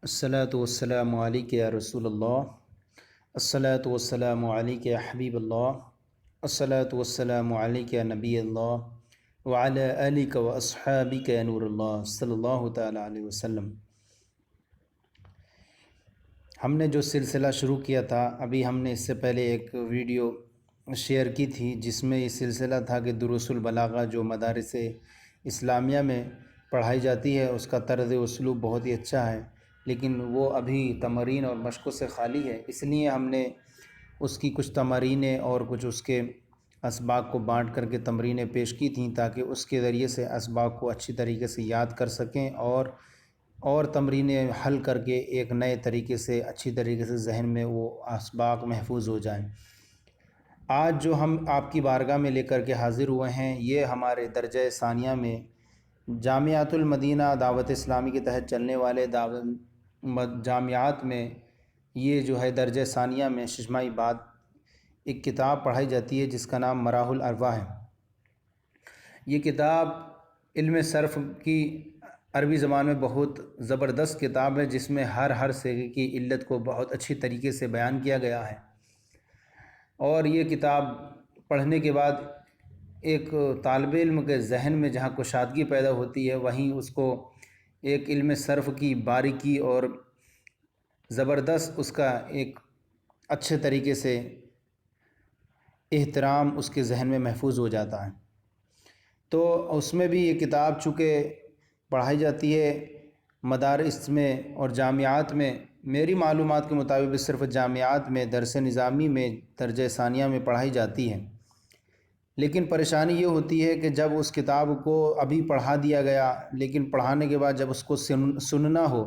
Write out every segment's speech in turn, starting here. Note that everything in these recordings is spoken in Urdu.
الصلاۃ والسلام علیک یا رسول اللہ، الصلاۃ والسلام علیک یا حبیب اللہ، الصلاۃ والسلام علیک یا نبی اللہ وعلی آلک و اصحابک یا نور اللہ صلی اللہ تعالیٰ علیہ وسلم۔ ہم نے جو سلسلہ شروع کیا تھا، ابھی ہم نے اس سے پہلے ایک ویڈیو شیئر کی تھی جس میں یہ سلسلہ تھا کہ دروس البلاغہ جو مدارس اسلامیہ میں پڑھائی جاتی ہے اس کا طرز اسلوب بہت ہی اچھا ہے، لیکن وہ ابھی تمارین اور مشقوں سے خالی ہے۔ اس لیے ہم نے اس کی کچھ تمارینیں اور کچھ اس کے اسباق کو بانٹ کر کے تمرینیں پیش کی تھیں تاکہ اس کے ذریعے سے اسباق کو اچھی طریقے سے یاد کر سکیں اور تمرینیں حل کر کے ایک نئے طریقے سے اچھی طریقے سے ذہن میں وہ اسباق محفوظ ہو جائیں۔ آج جو ہم آپ کی بارگاہ میں لے کر کے حاضر ہوئے ہیں، یہ ہمارے درجہ ثانیہ میں جامعۃ المدینہ دعوت اسلامی کے تحت چلنے والے جامعات میں یہ جو ہے درجہ ثانیہ میں ششماہی بعد ایک کتاب پڑھائی جاتی ہے جس کا نام مراح الارواح ہے۔ یہ کتاب علم صرف کی عربی زبان میں بہت زبردست کتاب ہے، جس میں ہر صیغے کی علت کو بہت اچھی طریقے سے بیان کیا گیا ہے، اور یہ کتاب پڑھنے کے بعد ایک طالب علم کے ذہن میں جہاں کشادگی پیدا ہوتی ہے، وہیں اس کو ایک علم صرف کی باریکی اور زبردست اس کا ایک اچھے طریقے سے احترام اس کے ذہن میں محفوظ ہو جاتا ہے۔ تو اس میں بھی یہ کتاب چونکہ پڑھائی جاتی ہے مدارس میں اور جامعات میں، میری معلومات کے مطابق صرف جامعات میں درس نظامی میں درجہ ثانیہ میں پڑھائی جاتی ہے، لیکن پریشانی یہ ہوتی ہے کہ جب اس کتاب کو ابھی پڑھا دیا گیا، لیکن پڑھانے کے بعد جب اس کو سننا ہو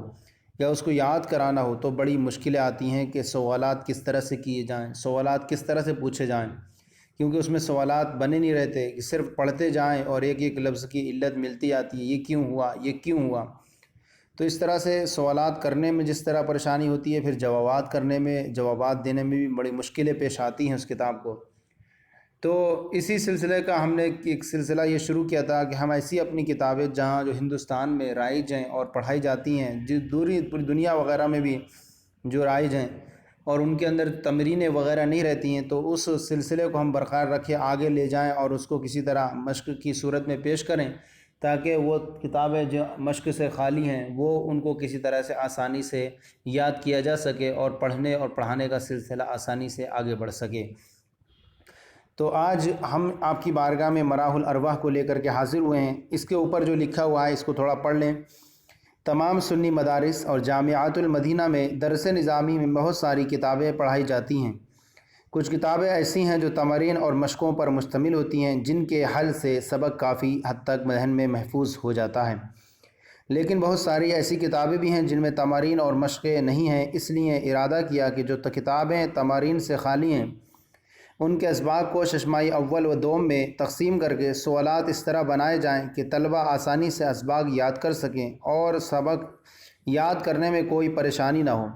یا اس کو یاد کرانا ہو تو بڑی مشکلیں آتی ہیں کہ سوالات کس طرح سے کیے جائیں، سوالات کس طرح سے پوچھے جائیں، کیونکہ اس میں سوالات بنے نہیں رہتے کہ صرف پڑھتے جائیں اور ایک ایک لفظ کی علت ملتی آتی ہے، یہ کیوں ہوا، یہ کیوں ہوا۔ تو اس طرح سے سوالات کرنے میں جس طرح پریشانی ہوتی ہے، پھر جوابات دینے میں بھی بڑی مشکلیں پیش آتی ہیں اس کتاب کو۔ تو اسی سلسلے کا ہم نے ایک سلسلہ یہ شروع کیا تھا کہ ہم ایسی اپنی کتابیں جہاں جو ہندوستان میں رائج ہیں اور پڑھائی جاتی ہیں، جو پوری دنیا وغیرہ میں بھی جو رائج ہیں اور ان کے اندر تمرینیں وغیرہ نہیں رہتی ہیں، تو اس سلسلے کو ہم برقرار رکھیں، آگے لے جائیں اور اس کو کسی طرح مشق کی صورت میں پیش کریں تاکہ وہ کتابیں جو مشق سے خالی ہیں وہ ان کو کسی طرح سے آسانی سے یاد کیا جا سکے اور پڑھنے اور پڑھانے کا سلسلہ آسانی سے آگے بڑھ سکے۔ تو آج ہم آپ کی بارگاہ میں مراح الارواح کو لے کر کے حاضر ہوئے ہیں۔ اس کے اوپر جو لکھا ہوا ہے اس کو تھوڑا پڑھ لیں۔ تمام سنی مدارس اور جامعات المدینہ میں درس نظامی میں بہت ساری کتابیں پڑھائی جاتی ہیں۔ کچھ کتابیں ایسی ہیں جو تمارین اور مشقوں پر مشتمل ہوتی ہیں، جن کے حل سے سبق کافی حد تک ذہن میں محفوظ ہو جاتا ہے، لیکن بہت ساری ایسی کتابیں بھی ہیں جن میں تمارین اور مشقیں نہیں ہیں۔ اس لیے ارادہ کیا کہ جو کتابیں تمارین سے خالی ہیں ان کے اسباق کو ششماہی اول و دوم میں تقسیم کر کے سوالات اس طرح بنائے جائیں کہ طلبہ آسانی سے اسباق یاد کر سکیں اور سبق یاد کرنے میں کوئی پریشانی نہ ہو،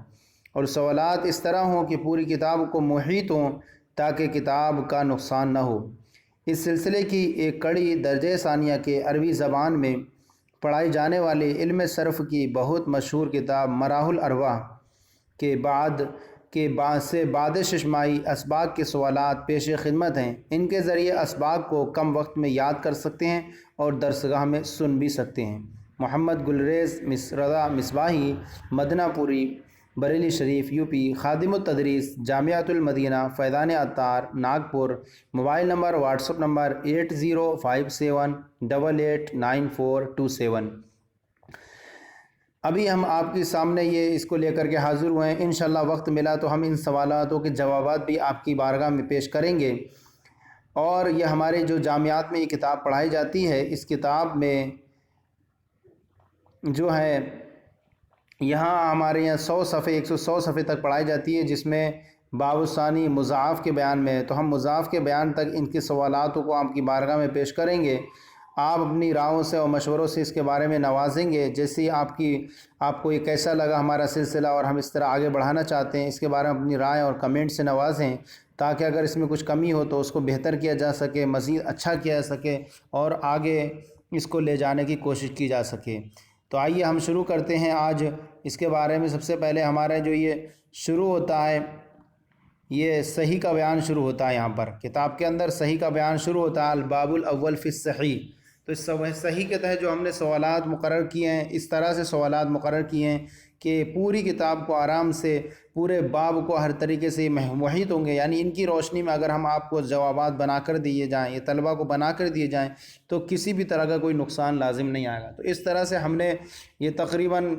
اور سوالات اس طرح ہوں کہ پوری کتاب کو محیط ہوں تاکہ کتاب کا نقصان نہ ہو۔ اس سلسلے کی ایک کڑی درجہ ثانیہ کے عربی زبان میں پڑھائی جانے والے علم صرف کی بہت مشہور کتاب مراح الارواح کے بعد ششماہی اسباق کے سوالات پیش خدمت ہیں۔ ان کے ذریعے اسباق کو کم وقت میں یاد کر سکتے ہیں اور درسگاہ میں سن بھی سکتے ہیں۔ محمد گلریز رضا مصباحی، مدنہ پوری، بریلی شریف، یوپی، خادم التدریس، جامعۃ المدینہ، فیضان Attar, Nagpur. Mobile number, what's app number 8057889427۔ ابھی ہم آپ کے سامنے یہ اس کو لے کر کے حاضر ہوئے ہیں۔ انشاءاللہ وقت ملا تو ہم ان سوالاتوں کے جوابات بھی آپ کی بارگاہ میں پیش کریں گے، اور یہ ہمارے جو جامعات میں یہ کتاب پڑھائی جاتی ہے، اس کتاب میں جو ہے یہاں ہمارے یہاں 100 صفحے تک پڑھائی جاتی ہے، جس میں باب الثانی مضاعف کے بیان میں، تو ہم مضاعف کے بیان تک ان کے سوالاتوں کو آپ کی بارگاہ میں پیش کریں گے۔ آپ اپنی رائوں سے اور مشوروں سے اس کے بارے میں نوازیں گے۔ جیسی آپ کو یہ کیسا لگا ہمارا سلسلہ اور ہم اس طرح آگے بڑھانا چاہتے ہیں، اس کے بارے میں اپنی رائے اور کمنٹ سے نوازیں تاکہ اگر اس میں کچھ کمی ہو تو اس کو بہتر کیا جا سکے، مزید اچھا کیا جا سکے اور آگے اس کو لے جانے کی کوشش کی جا سکے۔ تو آئیے ہم شروع کرتے ہیں آج اس کے بارے میں۔ سب سے پہلے ہمارا جو یہ شروع ہوتا ہے، یہ صحیح کا بیان شروع ہوتا ہے۔ یہاں پر کتاب کے اندر صحیح کا بیان شروع ہوتا ہے، الباب الاول فی الصحیح۔ تو اس صحیح کے تحت جو ہم نے سوالات مقرر کیے ہیں، اس طرح سے سوالات مقرر کیے ہیں کہ پوری کتاب کو آرام سے، پورے باب کو ہر طریقے سے محیط ہوں گے، یعنی ان کی روشنی میں اگر ہم آپ کو جوابات بنا کر دیے جائیں، یہ طلبہ کو بنا کر دیے جائیں، تو کسی بھی طرح کا کوئی نقصان لازم نہیں آئے گا۔ تو اس طرح سے ہم نے یہ تقریباً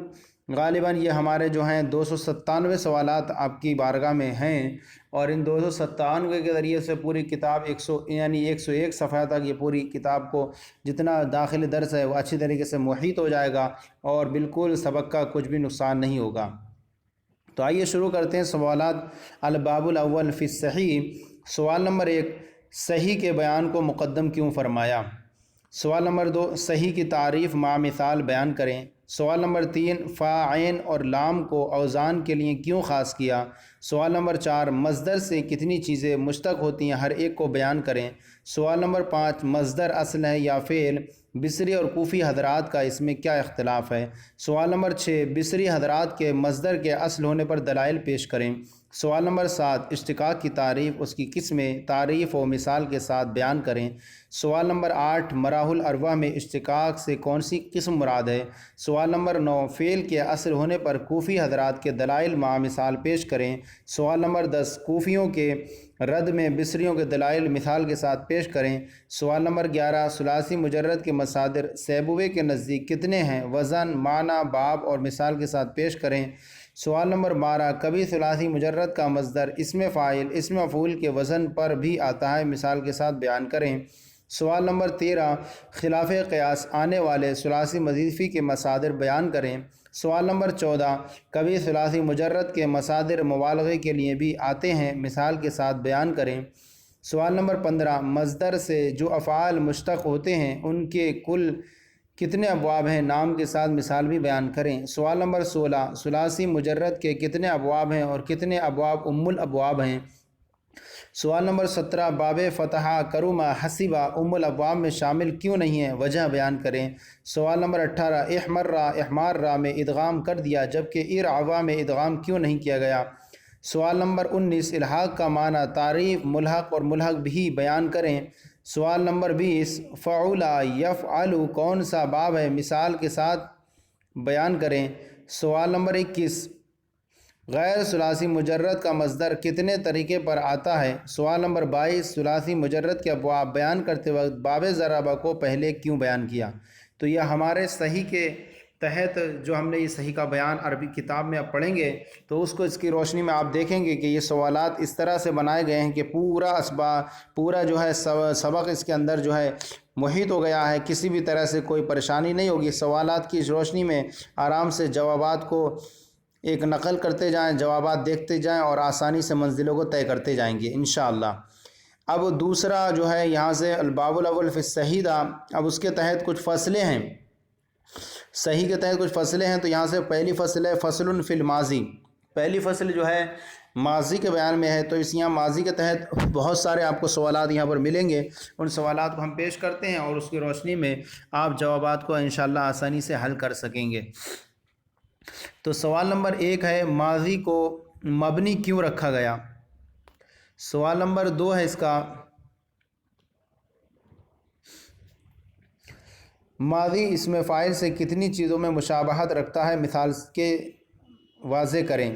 غالباً یہ ہمارے جو ہیں 297 سوالات آپ کی بارگاہ میں ہیں، اور ان 297 کے ذریعے سے پوری کتاب 101 صفحہ تک یہ پوری کتاب کو جتنا داخل درس ہے وہ اچھی طریقے سے محیط ہو جائے گا، اور بالکل سبق کا کچھ بھی نقصان نہیں ہوگا۔ تو آئیے شروع کرتے ہیں سوالات۔ الباب الاول فی الصحیح۔ سوال نمبر 1، صحیح کے بیان کو مقدم کیوں فرمایا؟ سوال نمبر 2، صحیح کی تعریف مع مثال بیان کریں۔ سوال نمبر 3، فا، عین اور لام کو اوزان کے لیے کیوں خاص کیا؟ سوال نمبر 4، مصدر سے کتنی چیزیں مشتق ہوتی ہیں، ہر ایک کو بیان کریں۔ سوال نمبر 5، مصدر اصل ہے یا فعل؟ بصری اور کوفی حضرات کا اس میں کیا اختلاف ہے؟ سوال نمبر 6، بصری حضرات کے مصدر کے اصل ہونے پر دلائل پیش کریں۔ سوال نمبر 7، اشتقاق کی تعریف، اس کی قسمیں تعریف و مثال کے ساتھ بیان کریں۔ سوال نمبر 8، مراح الارواح میں اشتقاق سے کون سی قسم مراد ہے؟ سوال نمبر 9، فعل کے اصل ہونے پر کوفی حضرات کے دلائل مع مثال پیش کریں۔ سوال نمبر 10، کوفیوں کے رد میں بصریوں کے دلائل مثال کے ساتھ پیش کریں۔ سوال نمبر 11، ثلاثی مجرد کے مصادر سیبویہ کے نزدیک کتنے ہیں؟ وزن، معنی، باب اور مثال کے ساتھ پیش کریں۔ سوال نمبر 12، کبھی ثلاثی مجرد کا مصدر اسم فاعل، اسم مفعول کے وزن پر بھی آتا ہے، مثال کے ساتھ بیان کریں۔ سوال نمبر 13، خلاف قیاس آنے والے ثلاثی مضیفی کے مصادر بیان کریں۔ سوال نمبر 14، کبھی ثلاثی مجرد کے مصادر مبالغے کے لیے بھی آتے ہیں، مثال کے ساتھ بیان کریں۔ سوال نمبر 15، مصدر سے جو افعال مشتق ہوتے ہیں ان کے کل کتنے ابواب ہیں، نام کے ساتھ مثال بھی بیان کریں۔ سوال نمبر 16، ثلاثی مجرد کے کتنے ابواب ہیں اور کتنے ابواب الابواب ہیں؟ سوال نمبر 17، باب فتح، کرم، حسبہ الابواب میں شامل کیوں نہیں ہے، وجہ بیان کریں۔ سوال نمبر 18، احمر را میں ادغام کر دیا جبکہ ارعوا میں ادغام کیوں نہیں کیا گیا؟ سوال نمبر 19، الحاق کا معنی، تعریف، ملحق اور ملحق بھی بیان کریں۔ سوال نمبر 20، فعل یفعل کون سا باب ہے، مثال کے ساتھ بیان کریں۔ سوال نمبر 21، غیر ثلاثی مجرد کا مصدر کتنے طریقے پر آتا ہے؟ سوال نمبر 22، ثلاثی مجرد کے ابواب بیان کرتے وقت باب ضربہ کو پہلے کیوں بیان کیا؟ تو یہ ہمارے صحیح کے تحت جو ہم نے یہ صحیح کا بیان عربی کتاب میں اب پڑھیں گے تو اس کی روشنی میں آپ دیکھیں گے کہ یہ سوالات اس طرح سے بنائے گئے ہیں کہ پورا جو ہے سبق اس کے اندر جو ہے محیط ہو گیا ہے، کسی بھی طرح سے کوئی پریشانی نہیں ہوگی۔ سوالات کی روشنی میں آرام سے جوابات کو ایک نقل کرتے جائیں، جوابات دیکھتے جائیں اور آسانی سے منزلوں کو طے کرتے جائیں گے انشاءاللہ۔ اب دوسرا جو ہے یہاں سے الباب الاول فی الصحیح تھا، اب اس کے تحت کچھ فصلیں ہیں، صحیح کے تحت کچھ فصلیں ہیں۔ تو یہاں سے پہلی فصل ہے فصل فی الماضی۔ پہلی فصل جو ہے ماضی کے بیان میں ہے، تو اس یہاں ماضی کے تحت بہت سارے آپ کو سوالات یہاں پر ملیں گے، ان سوالات کو ہم پیش کرتے ہیں اور اس کی روشنی میں آپ جوابات کو انشاءاللہ آسانی سے حل کر سکیں گے۔ تو سوال نمبر 1 ہے، ماضی کو مبنی کیوں رکھا گیا؟ سوال نمبر 2 ہے اس کا، ماضی اسم فاعل سے کتنی چیزوں میں مشابہت رکھتا ہے، مثال کے واضح کریں۔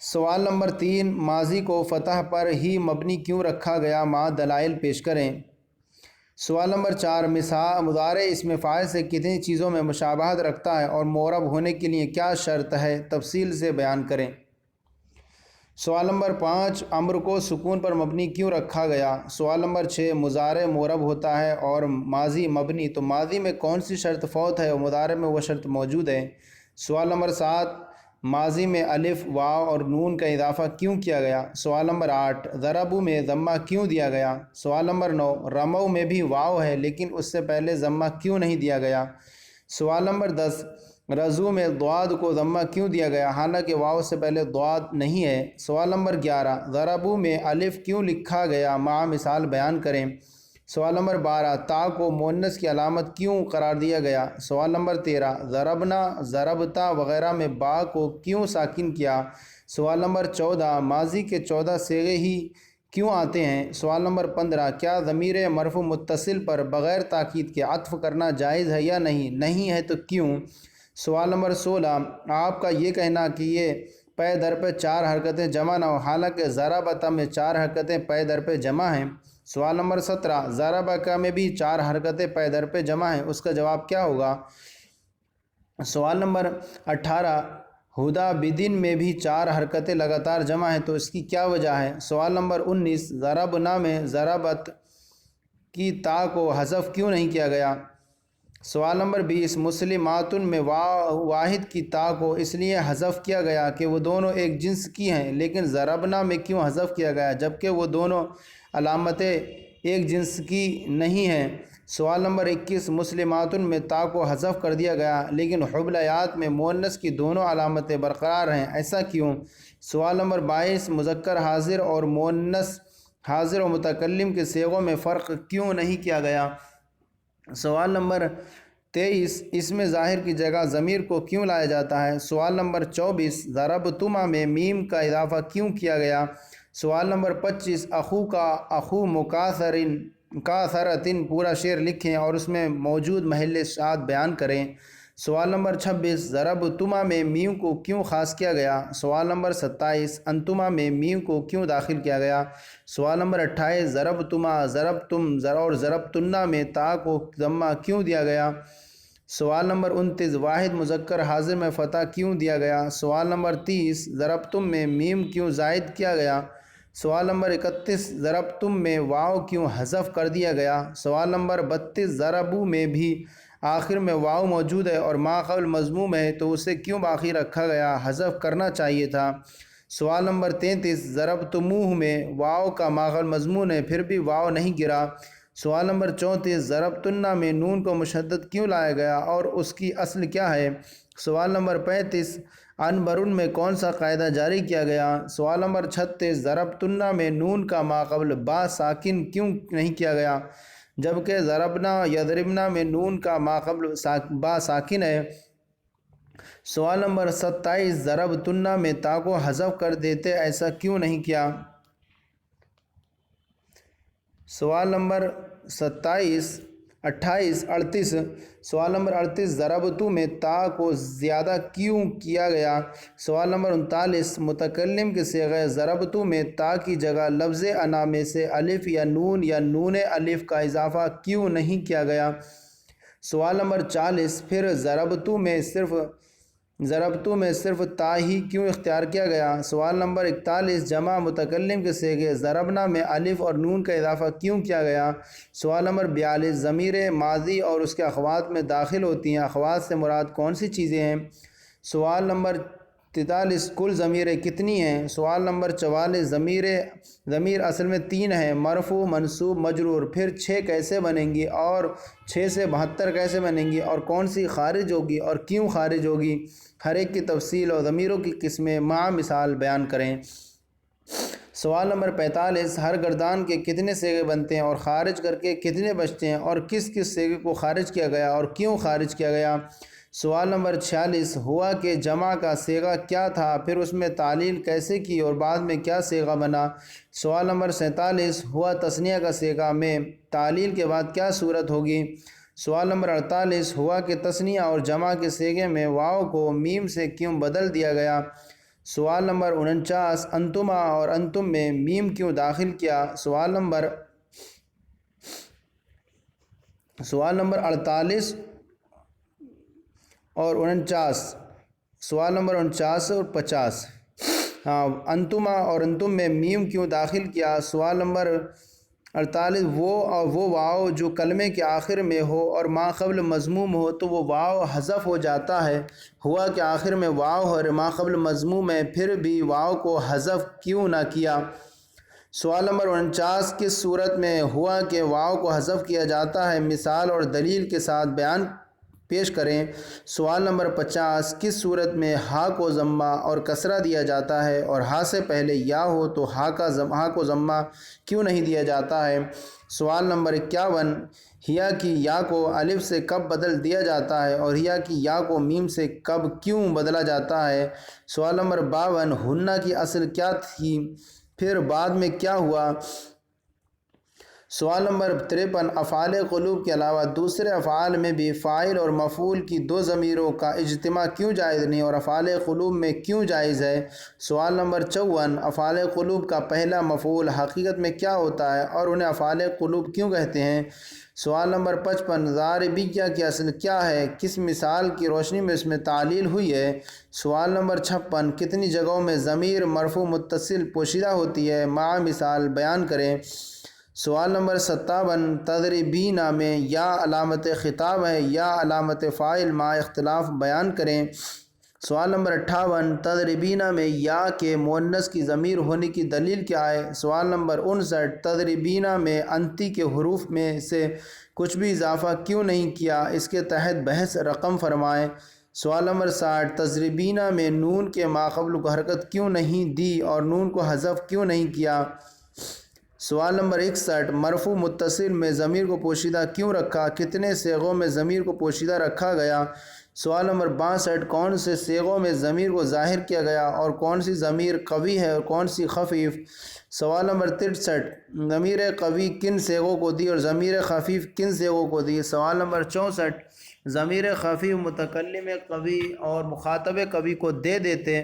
سوال نمبر 3، ماضی کو فتح پر ہی مبنی کیوں رکھا گیا، مع دلائل پیش کریں۔ سوال نمبر 4، مضارع اسم فاعل سے کتنی چیزوں میں مشابہت رکھتا ہے اور معرب ہونے کے لیے کیا شرط ہے، تفصیل سے بیان کریں۔ سوال نمبر 5، امر کو سکون پر مبنی کیوں رکھا گیا؟ سوال نمبر 6، مضارع معرب ہوتا ہے اور ماضی مبنی، تو ماضی میں کون سی شرط فوت ہے اور مضارع میں وہ شرط موجود ہے؟ سوال نمبر 7، ماضی میں الف، واو اور نون کا اضافہ کیوں کیا گیا؟ سوال نمبر 8، ضربوا میں ضمہ کیوں دیا گیا؟ سوال نمبر 9، رموا میں بھی واو ہے لیکن اس سے پہلے ضمہ کیوں نہیں دیا گیا؟ سوال نمبر 10، رضو میں ضاد کو ضمہ کیوں دیا گیا حالانکہ واو سے پہلے ضاد نہیں ہے؟ سوال نمبر 11، ضربوا میں الف کیوں لکھا گیا، مع مثال بیان کریں۔ سوال نمبر 12 تا کو مؤنث کی علامت کیوں قرار دیا گیا؟ سوال نمبر 13 ضربنا ضربتا وغیرہ میں با کو کیوں ساکن کیا؟ سوال نمبر 14 ماضی کے 14 صیغے ہی کیوں آتے ہیں؟ سوال نمبر 15 کیا ضمیر مرفوع متصل پر بغیر تاکید کے عطف کرنا جائز ہے یا نہیں؟ نہیں ہے تو کیوں؟ سوال نمبر 16 آپ کا یہ کہنا کہ یہ پے در پہ 4 حرکتیں جمع نہ ہو، حالانکہ ضربتا میں 4 حرکتیں پے در پہ جمع ہیں۔ سوال نمبر 17 ضربکا میں بھی 4 حرکتیں پے در پہ جمع ہیں، اس کا جواب کیا ہوگا؟ سوال نمبر 18 ہدا بدن میں بھی 4 حرکتیں لگاتار جمع ہیں، تو اس کی کیا وجہ ہے؟ سوال نمبر 19 ضربنا میں ضربت کی تا کو حذف کیوں نہیں کیا گیا؟ سوال نمبر 20 مسلماتن میں واحد کی تا کو اس لیے حذف کیا گیا کہ وہ دونوں ایک جنس کی ہیں، لیکن ضربنا میں کیوں حذف کیا گیا جبکہ وہ دونوں علامتیں ایک جنس کی نہیں ہیں؟ سوال نمبر 21 مسلماتن میں تا کو حذف کر دیا گیا لیکن حبلیات میں مؤنث کی دونوں علامتیں برقرار ہیں، ایسا کیوں؟ سوال نمبر 22 مذکر حاضر اور مؤنث حاضر و متکلم کے صیغوں میں فرق کیوں نہیں کیا گیا؟ سوال نمبر 23 اس میں ظاہر کی جگہ ضمیر کو کیوں لایا جاتا ہے؟ سوال نمبر 24 ضربتما میں میم کا اضافہ کیوں کیا گیا؟ سوال نمبر 25 اخو کا اخو مکاثرتن پورا شعر لکھیں اور اس میں موجود محل شاد بیان کریں۔ سوال نمبر 26 ضربتما میں میم کو کیوں خاص کیا گیا؟ سوال نمبر 27 انتما میں میم کو کیوں داخل کیا گیا؟ سوال نمبر 28 ضربتما ضربتم اور ضربتنا میں تا کو ضمہ کیوں دیا گیا؟ سوال نمبر 29 واحد مذکر حاضر میں فتح کیوں دیا گیا؟ سوال نمبر 30 ضربتم میں میم کیوں زائد کیا گیا؟ سوال نمبر 31 ضربتم میں واو کیوں حذف کر دیا گیا؟ سوال نمبر 32 ضربو میں بھی آخر میں واو موجود ہے اور ما قبل مضموم ہے تو اسے کیوں باقی رکھا گیا؟ حذف کرنا چاہیے تھا۔ سوال نمبر 33 ضربتموہ میں واو کا ما قبل مضمون ہے پھر بھی واو نہیں گرا۔ سوال نمبر 34 ضربتنا میں نون کو مشدد کیوں لایا گیا اور اس کی اصل کیا ہے؟ سوال نمبر 35 انبرن میں کون سا قاعدہ جاری کیا گیا؟ سوال نمبر 36 ضربتنا میں نون کا ما قبل با ساکن کیوں نہیں کیا گیا جبکہ ضربنا یضربنا میں نون کا ما قبل با ساکن ہے؟ سوال نمبر 27 ضربتنا میں تا کو حذف کر دیتے، ایسا کیوں نہیں کیا؟ سوال نمبر 27 28 38 سوال نمبر 38 ضربتو میں تا کو زیادہ کیوں کیا گیا؟ سوال نمبر 39 متکلم کے صیغہ ضربتو میں تا کی جگہ لفظ انا میں سے الف یا نون الف کا اضافہ کیوں نہیں کیا گیا؟ سوال نمبر 40 پھر ضربتو میں صرف تا ہی کیوں اختیار کیا گیا؟ سوال نمبر 41 جمع متکلم کے صیغے ضربنا میں الف اور نون کا اضافہ کیوں کیا گیا؟ سوال نمبر 42 ضمیر ماضی اور اس کے اخوات میں داخل ہوتی ہیں، اخوات سے مراد کون سی چیزیں ہیں؟ سوال نمبر 43 کل ضمیریں کتنی ہیں؟ سوال نمبر 44 ضمیر اصل میں 3 ہیں، مرفوع منصوب مجرور، پھر 6 کیسے بنیں گی اور 6 سے 72 کیسے بنیں گی اور کون سی خارج ہوگی اور کیوں خارج ہوگی؟ ہر ایک کی تفصیل اور ضمیروں کی قسمیں مع مثال بیان کریں۔ سوال نمبر 45 ہر گردان کے کتنے صیغے بنتے ہیں اور خارج کر کے کتنے بچتے ہیں اور کس کس صیغے کو خارج کیا گیا اور کیوں خارج کیا گیا؟ سوال نمبر 46 ہوا کے جمع کا صیغہ کیا تھا، پھر اس میں تعلیل کیسے کی اور بعد میں کیا صیغہ بنا؟ سوال نمبر 47 ہوا تثنیہ کا صیغہ میں تعلیل کے بعد کیا صورت ہوگی؟ سوال نمبر 48 ہوا کے تثنیہ اور جمع کے صیغے میں واو کو میم سے کیوں بدل دیا گیا؟ سوال نمبر 49 انتما اور انتم میں میم کیوں داخل کیا؟ سوال نمبر 48 اور 49 سوال نمبر 49 اور 50 انتما اور انتم میں میم کیوں داخل کیا؟ سوال نمبر 48 وہ واو جو کلمے کے آخر میں ہو اور ما قبل مضموم ہو تو وہ واو حذف ہو جاتا ہے، ہوا کے آخر میں واو اور ما قبل مضموم ہے پھر بھی واو کو حذف کیوں نہ کیا؟ سوال نمبر 49 کس صورت میں ہوا کے واو کو حذف کیا جاتا ہے؟ مثال اور دلیل کے ساتھ بیان پیش کریں۔ سوال نمبر 50، کس صورت میں ہا کو ضمہ اور کسرہ دیا جاتا ہے اور ہا سے پہلے یا ہو تو ہا کو ضمہ کیوں نہیں دیا جاتا ہے؟ سوال نمبر 51، ہیا کی یا کو الف سے کب بدل دیا جاتا ہے اور ہیا کی یا کو میم سے کب کیوں بدلا جاتا ہے؟ سوال نمبر 52، ہنہ کی اصل کیا تھی پھر بعد میں کیا ہوا؟ سوال نمبر 53، افعال قلوب کے علاوہ دوسرے افعال میں بھی فاعل اور مفعول کی دو ضمیروں کا اجتماع کیوں جائز نہیں اور افعال قلوب میں کیوں جائز ہے؟ سوال نمبر 54، افعال قلوب کا پہلا مفعول حقیقت میں کیا ہوتا ہے اور انہیں افعال قلوب کیوں کہتے ہیں؟ سوال نمبر 55، ضاربیہ کی اصل کیا ہے، کس مثال کی روشنی میں اس میں تعلیل ہوئی ہے؟ سوال نمبر 56، کتنی جگہوں میں ضمیر مرفوع متصل پوشیدہ ہوتی ہے، مع مثال بیان کریں۔ سوال نمبر 57، تضربینا میں یا علامت خطاب ہے یا علامت فاعل مع اختلاف بیان کریں۔ سوال نمبر 58، تضربینا میں یا کے مؤنث کی ضمیر ہونے کی دلیل کیا ہے؟ سوال نمبر 59، تضربینا میں انتی کے حروف میں سے کچھ بھی اضافہ کیوں نہیں کیا، اس کے تحت بحث رقم فرمائیں۔ سوال نمبر 60، تضربینا میں نون کے ما قبل کو حرکت کیوں نہیں دی اور نون کو حذف کیوں نہیں کیا؟ سوال نمبر 61، مرفوع متصل میں ضمیر کو پوشیدہ کیوں رکھا، کتنے صیغوں میں ضمیر کو پوشیدہ رکھا گیا؟ سوال نمبر 62، کون سے صیغوں میں ضمیر کو ظاہر کیا گیا اور کون سی ضمیر قوی ہے اور کون سی خفیف؟ سوال نمبر 63، ضمیر قوی کن صیغوں کو دی اور ضمیر خفیف کن صیغوں کو دی؟ سوال نمبر 64، ضمیر خفیف متکلم قوی اور مخاطب قوی کو دے دیتے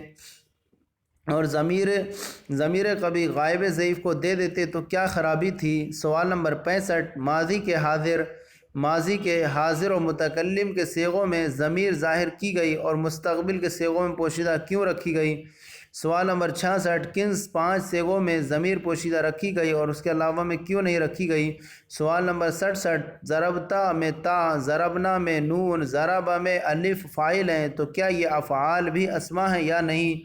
اور ضمیر قوی غائب ضعیف کو دے دیتے تو کیا خرابی تھی؟ سوال نمبر 65، ماضی کے حاضر و متکلم کے صیغوں میں ضمیر ظاہر کی گئی اور مستقبل کے صیغوں میں پوشیدہ کیوں رکھی گئی؟ سوال نمبر 66، کن 5 صیغوں میں ضمیر پوشیدہ رکھی گئی اور اس کے علاوہ میں کیوں نہیں رکھی گئی؟ سوال نمبر 67، ضربتا میں تا، ضربنا میں نون، ضربہ میں الف فاعل ہیں تو کیا یہ افعال بھی اسما ہیں یا نہیں؟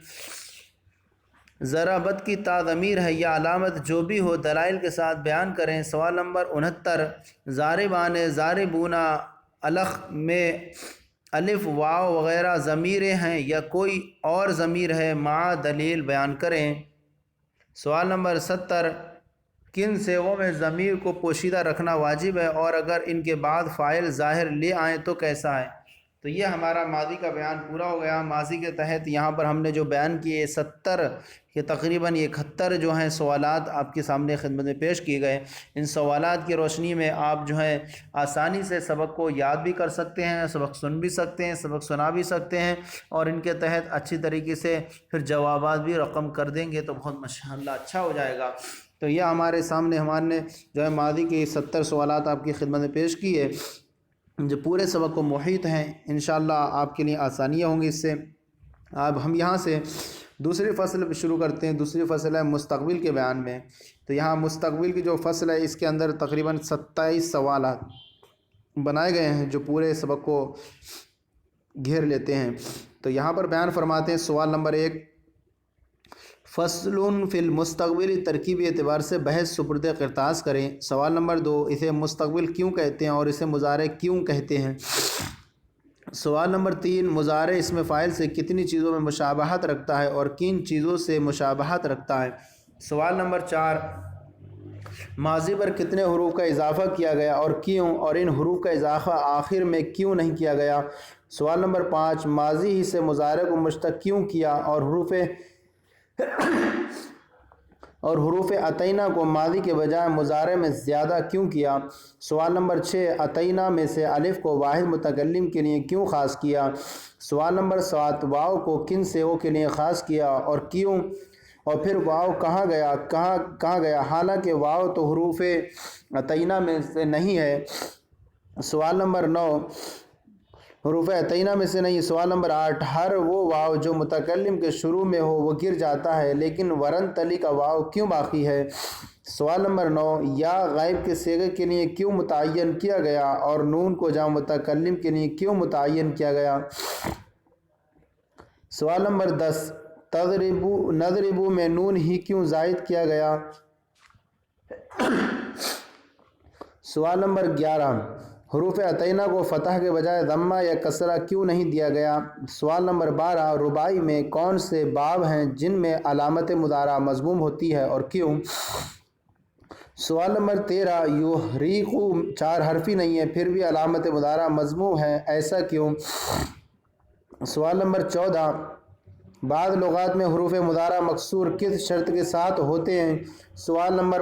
ضربت کی تا ضمیر ہے یا علامت جو بھی ہو دلائل کے ساتھ بیان کریں۔ سوال نمبر 69، ضاربان، ضاربونا، الخ میں الف واو وغیرہ ضمیریں ہیں یا کوئی اور ضمیر ہے، مع دلیل بیان کریں۔ سوال نمبر 70، کن صیغوں میں ضمیر کو پوشیدہ رکھنا واجب ہے اور اگر ان کے بعد فاعل ظاہر لے آئیں تو کیسا ہے؟ تو یہ ہمارا ماضی کا بیان پورا ہو گیا۔ ماضی کے تحت یہاں پر ہم نے جو بیان کیے 70 کے تقریباً 71 جو ہیں سوالات آپ کے سامنے خدمت میں پیش کیے گئے۔ ان سوالات کی روشنی میں آپ جو ہے آسانی سے سبق کو یاد بھی کر سکتے ہیں، سبق سن بھی سکتے ہیں، سبق سنا بھی سکتے ہیں اور ان کے تحت اچھی طریقے سے پھر جوابات بھی رقم کر دیں گے تو بہت ماشاءاللہ اچھا ہو جائے گا۔ تو یہ ہمارے سامنے ہمارے نے جو ہے ماضی کے 70 سوالات آپ کی خدمت میں پیش کیے جو پورے سبق کو محیط ہیں۔ انشاءاللہ آپ کے لیے آسانیاں ہوں گی اس سے۔ اب ہم یہاں سے دوسری فصل شروع کرتے ہیں۔ دوسری فصل ہے مستقبل کے بیان میں۔ تو یہاں مستقبل کی جو فصل ہے اس کے اندر تقریباً 27 سوالات بنائے گئے ہیں جو پورے سبق کو گھیر لیتے ہیں۔ تو یہاں پر بیان فرماتے ہیں سوال نمبر 1، فصل فی المستقبل ترکیبی اعتبار سے بحث سپرد کرتاز کریں۔ سوال نمبر 2، اسے مستقبل کیوں کہتے ہیں اور اسے مضارع کیوں کہتے ہیں؟ سوال نمبر 3، مضارع اسم فاعل سے کتنی چیزوں میں مشابہت رکھتا ہے اور کن چیزوں سے مشابہت رکھتا ہے؟ سوال نمبر 4، ماضی پر کتنے حروف کا اضافہ کیا گیا اور کیوں اور ان حروف کا اضافہ آخر میں کیوں نہیں کیا گیا؟ سوال نمبر 5، ماضی ہی سے مضارع کو مشتق کیوں کیا اور حروف عطینہ کو ماضی کے بجائے مضارع میں زیادہ کیوں کیا؟ سوال نمبر 6، عطینہ میں سے الف کو واحد متکلم کے لیے کیوں خاص کیا؟ سوال نمبر 7، واو کو کن صیغوں کے لیے خاص کیا اور کیوں؟ اور پھر واو کہاں گیا حالانکہ واو تو حروف عطینہ میں سے نہیں ہے؟ سوال نمبر 9، حروف عطینہ میں سے نہیں۔ سوال نمبر 8، ہر وہ واو جو متکلم کے شروع میں ہو وہ گر جاتا ہے لیکن ورن تلی کا واو کیوں باقی ہے؟ سوال نمبر 9، یا غائب کے صیغے کے لیے کیوں متعین کیا گیا اور نون کو جمع متکلم کے لیے کیوں متعین کیا گیا؟ سوال نمبر 10، نضربو میں نون ہی کیوں زائد کیا گیا؟ سوال نمبر 11، حروف عطینہ کو فتح کے بجائے ضمہ یا کسرہ کیوں نہیں دیا گیا؟ سوال نمبر 12 رباعی میں کون سے باب ہیں جن میں علامت مضارع مضموم ہوتی ہے اور کیوں؟ سوال نمبر 13 یحریقو 4 حرفی نہیں ہے پھر بھی علامت مضارع مضموم ہے، ایسا کیوں؟ سوال نمبر 14 بعض لغات میں حروف مضارع مکسور کس شرط کے ساتھ ہوتے ہیں؟ سوال نمبر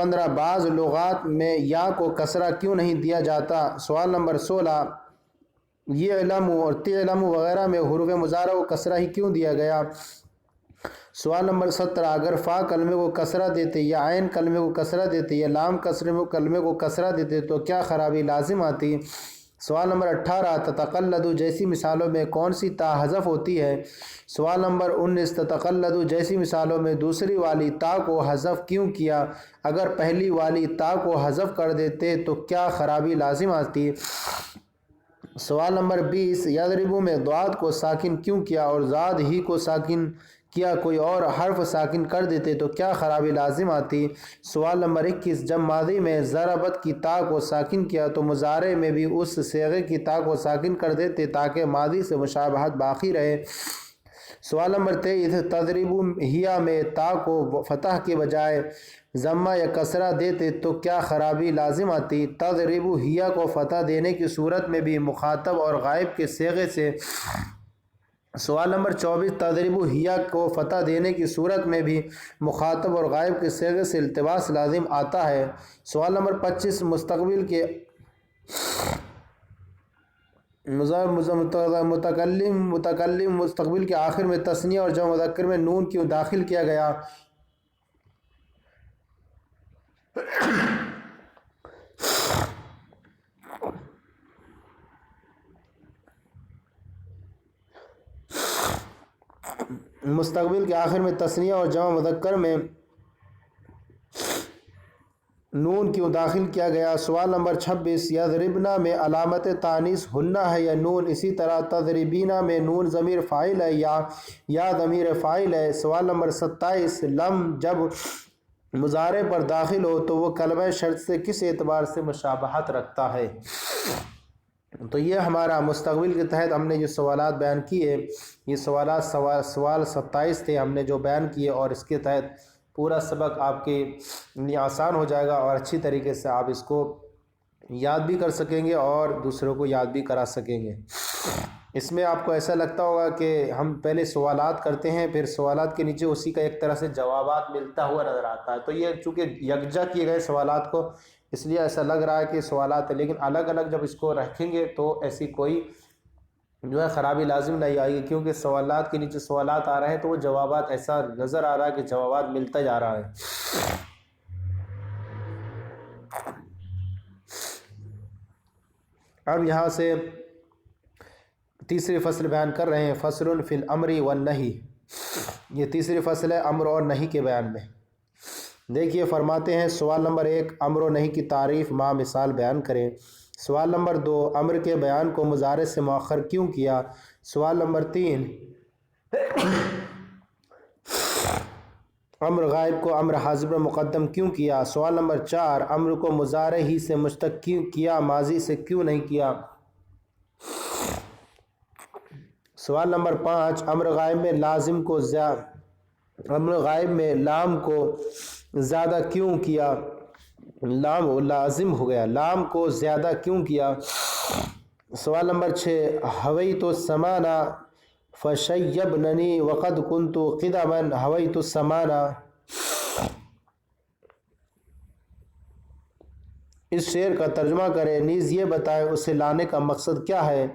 15 بعض لغات میں یا کو کسرہ کیوں نہیں دیا جاتا؟ سوال نمبر 16 یہ علم اور تعلم وغیرہ میں حروف مضارع کو کسرہ ہی کیوں دیا گیا؟ سوال نمبر 17 اگر فا کلمے کو کسرہ دیتے یا عین کلمے کو کسرہ دیتے یا لام کلمے کو کسرہ دیتے تو کیا خرابی لازم آتی؟ سوال نمبر 18 تتقلد جیسی مثالوں میں کون سی تا حذف ہوتی ہے؟ سوال نمبر 19 تتقلد جیسی مثالوں میں دوسری والی تا کو حذف کیوں کیا؟ اگر پہلی والی تا کو حذف کر دیتے تو کیا خرابی لازم آتی؟ سوال نمبر 20 یضربو میں ضاد کو ساکن کیوں کیا اور زاد ہی کو ساکن کیا کوئی اور حرف ساکن کر دیتے تو کیا خرابی لازم آتی؟ سوال نمبر 21 جب ماضی میں ضربت کی تا کو ساکن کیا تو مضارع میں بھی اس صیغے کی تا کو ساکن کر دیتے تاکہ ماضی سے مشابہت باقی رہے۔ سوال نمبر 23 تضربو ہیا میں تا کو فتح کے بجائے ضمہ یا کسرہ دیتے تو کیا خرابی لازم آتی؟ تضربو ہیا کو فتح دینے کی صورت میں بھی مخاطب اور غائب کے صیغے سے۔ سوال نمبر 24 تضربو ہیا کو فتح دینے کی صورت میں بھی مخاطب اور غائب کے صیغے سے التباس لازم آتا ہے۔ سوال نمبر 25 مستقبل کے متکلم مستقبل کے آخر میں تثنیہ اور جمع مذکر میں نون کیوں داخل کیا گیا؟ مستقبل کے آخر میں تثنیہ اور جمع مذکر میں نون کیوں داخل کیا گیا؟ سوال نمبر 26 یضربنا میں علامت تانیث ہنہ ہے یا نون؟ اسی طرح تضربینا میں نون ضمیر فاعل ہے یا ضمیر فاعل ہے؟ سوال نمبر 27 لم جب مضارع پر داخل ہو تو وہ کلمہ شرط سے کس اعتبار سے مشابہت رکھتا ہے؟ تو یہ ہمارا مستقبل کے تحت ہم نے جو سوالات بیان کیے، یہ سوال 27 تھے ہم نے جو بیان کیے، اور اس کے تحت پورا سبق آپ کے لیے آسان ہو جائے گا اور اچھی طریقے سے آپ اس کو یاد بھی کر سکیں گے اور دوسروں کو یاد بھی کرا سکیں گے۔ اس میں آپ کو ایسا لگتا ہوگا کہ ہم پہلے سوالات کرتے ہیں پھر سوالات کے نیچے اسی کا ایک طرح سے جوابات ملتا ہوا نظر آتا ہے، تو یہ چونکہ یکجا کیے گئے سوالات کو اس لیے ایسا لگ رہا ہے کہ سوالات ہیں، لیکن الگ الگ جب اس کو رکھیں گے تو ایسی کوئی جو ہے خرابی لازم نہیں آئے گی، کیونکہ سوالات کے نیچے سوالات آ رہے ہیں تو وہ جوابات ایسا نظر آ رہا ہے کہ جوابات ملتا جا رہا ہے۔ اب یہاں سے تیسری فصل بیان کر رہے ہیں، فصل فی الامر والنہی۔ یہ تیسری فصل ہے امر اور نہی کے بیان میں۔ دیکھیے فرماتے ہیں سوال نمبر 1 امر و نہی کی تعریف مع مثال بیان کریں۔ سوال نمبر 2 امر کے بیان کو مضارع سے مؤخر کیوں کیا؟ سوال نمبر 3 امر غائب کو امر حاضر پر مقدم کیوں کیا؟ سوال نمبر 4 امر کو مضارع ہی سے مشتق کیوں کیا، ماضی سے کیوں نہیں کیا؟ سوال نمبر 5 امر غائب میں لام کو زیادہ کیوں کیا؟ لام لازم ہو گیا، لام کو زیادہ کیوں کیا؟ سوال نمبر 6 حویت السمانہ فشیبننی وقد کنت قدما حویت السمانہ۔ اس شعر کا ترجمہ کریں، نیز یہ بتائیں اسے لانے کا مقصد کیا ہے؟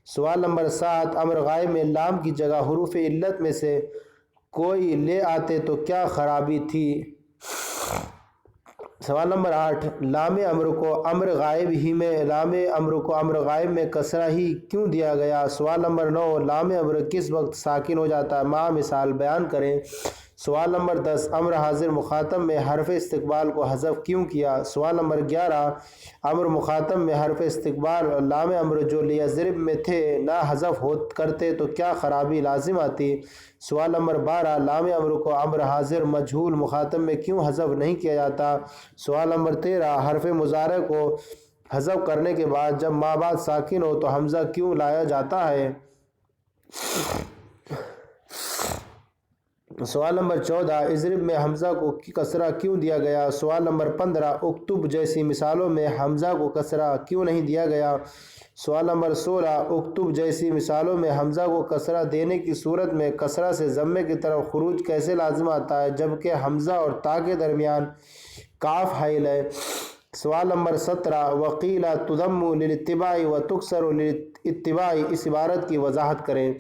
سوال نمبر 7 امر غائب میں لام کی جگہ حروف علت میں سے کوئی لے آتے تو کیا خرابی تھی؟ سوال نمبر 8 لام امر کو امر غائب میں کسرہ ہی کیوں دیا گیا؟ سوال نمبر 9 لام امر کس وقت ساکن ہو جاتا ہے؟ مع مثال بیان کریں۔ سوال نمبر 10 امر حاضر مخاطب میں حرف استقبال کو حذف کیوں کیا؟ سوال نمبر 11 امر مخاطب میں حرف استقبال اور لام امر جو لیضرب میں تھے نہ حذف کرتے تو کیا خرابی لازم آتی؟ سوال نمبر 12 لام امر کو امر حاضر مجہول مخاطب میں کیوں حذف نہیں کیا جاتا؟ سوال نمبر 13 حرف مضارع کو حذف کرنے کے بعد جب ما بعد ساکن ہو تو حمزہ کیوں لایا جاتا ہے؟ سوال نمبر 14 اضرب میں حمزہ کو کسرہ کیوں دیا گیا؟ سوال نمبر 15 اکتب جیسی مثالوں میں حمزہ کو کسرہ کیوں نہیں دیا گیا؟ سوال نمبر 16 اکتب جیسی مثالوں میں حمزہ کو کسرہ دینے کی صورت میں کسرہ سے ضمے کی طرف خروج کیسے لازم آتا ہے جبکہ حمزہ اور تا کے درمیان کاف حائل ہے؟ سوال نمبر 17 وقیل تضم للاتباع و تکسر للاتباع اس عبارت کی وضاحت کریں۔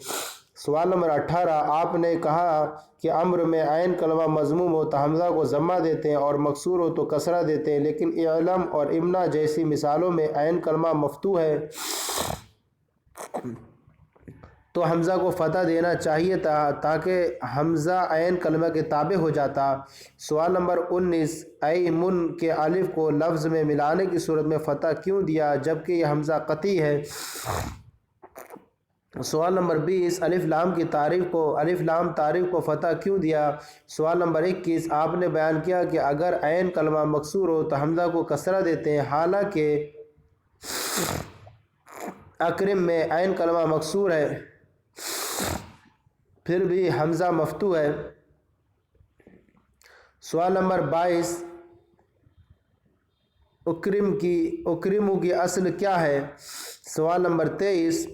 سوال نمبر 18 آپ نے کہا کہ امر میں عین کلمہ مضموم ہو تو حمزہ کو ضمہ دیتے ہیں اور مکسور ہو تو کسرہ دیتے ہیں، لیکن اعلم اور امنا جیسی مثالوں میں عین کلمہ مفتوح ہے تو حمزہ کو فتح دینا چاہیے تھا تاکہ حمزہ عین کلمہ کے تابع ہو جاتا۔ سوال نمبر 19 ایمن کے الف کو لفظ میں ملانے کی صورت میں فتح کیوں دیا جبکہ یہ حمزہ قطعی ہے؟ سوال نمبر 20 الف لام تعریف کو فتح کیوں دیا؟ سوال نمبر 21 آپ نے بیان کیا کہ اگر عین کلمہ مکسور ہو تو حمزہ کو کسرہ دیتے ہیں، حالانکہ اکرم میں عین کلمہ مکسور ہے پھر بھی حمزہ مفتوح ہے۔ سوال نمبر 22 اکرمو کی اصل کیا ہے؟ سوال نمبر 23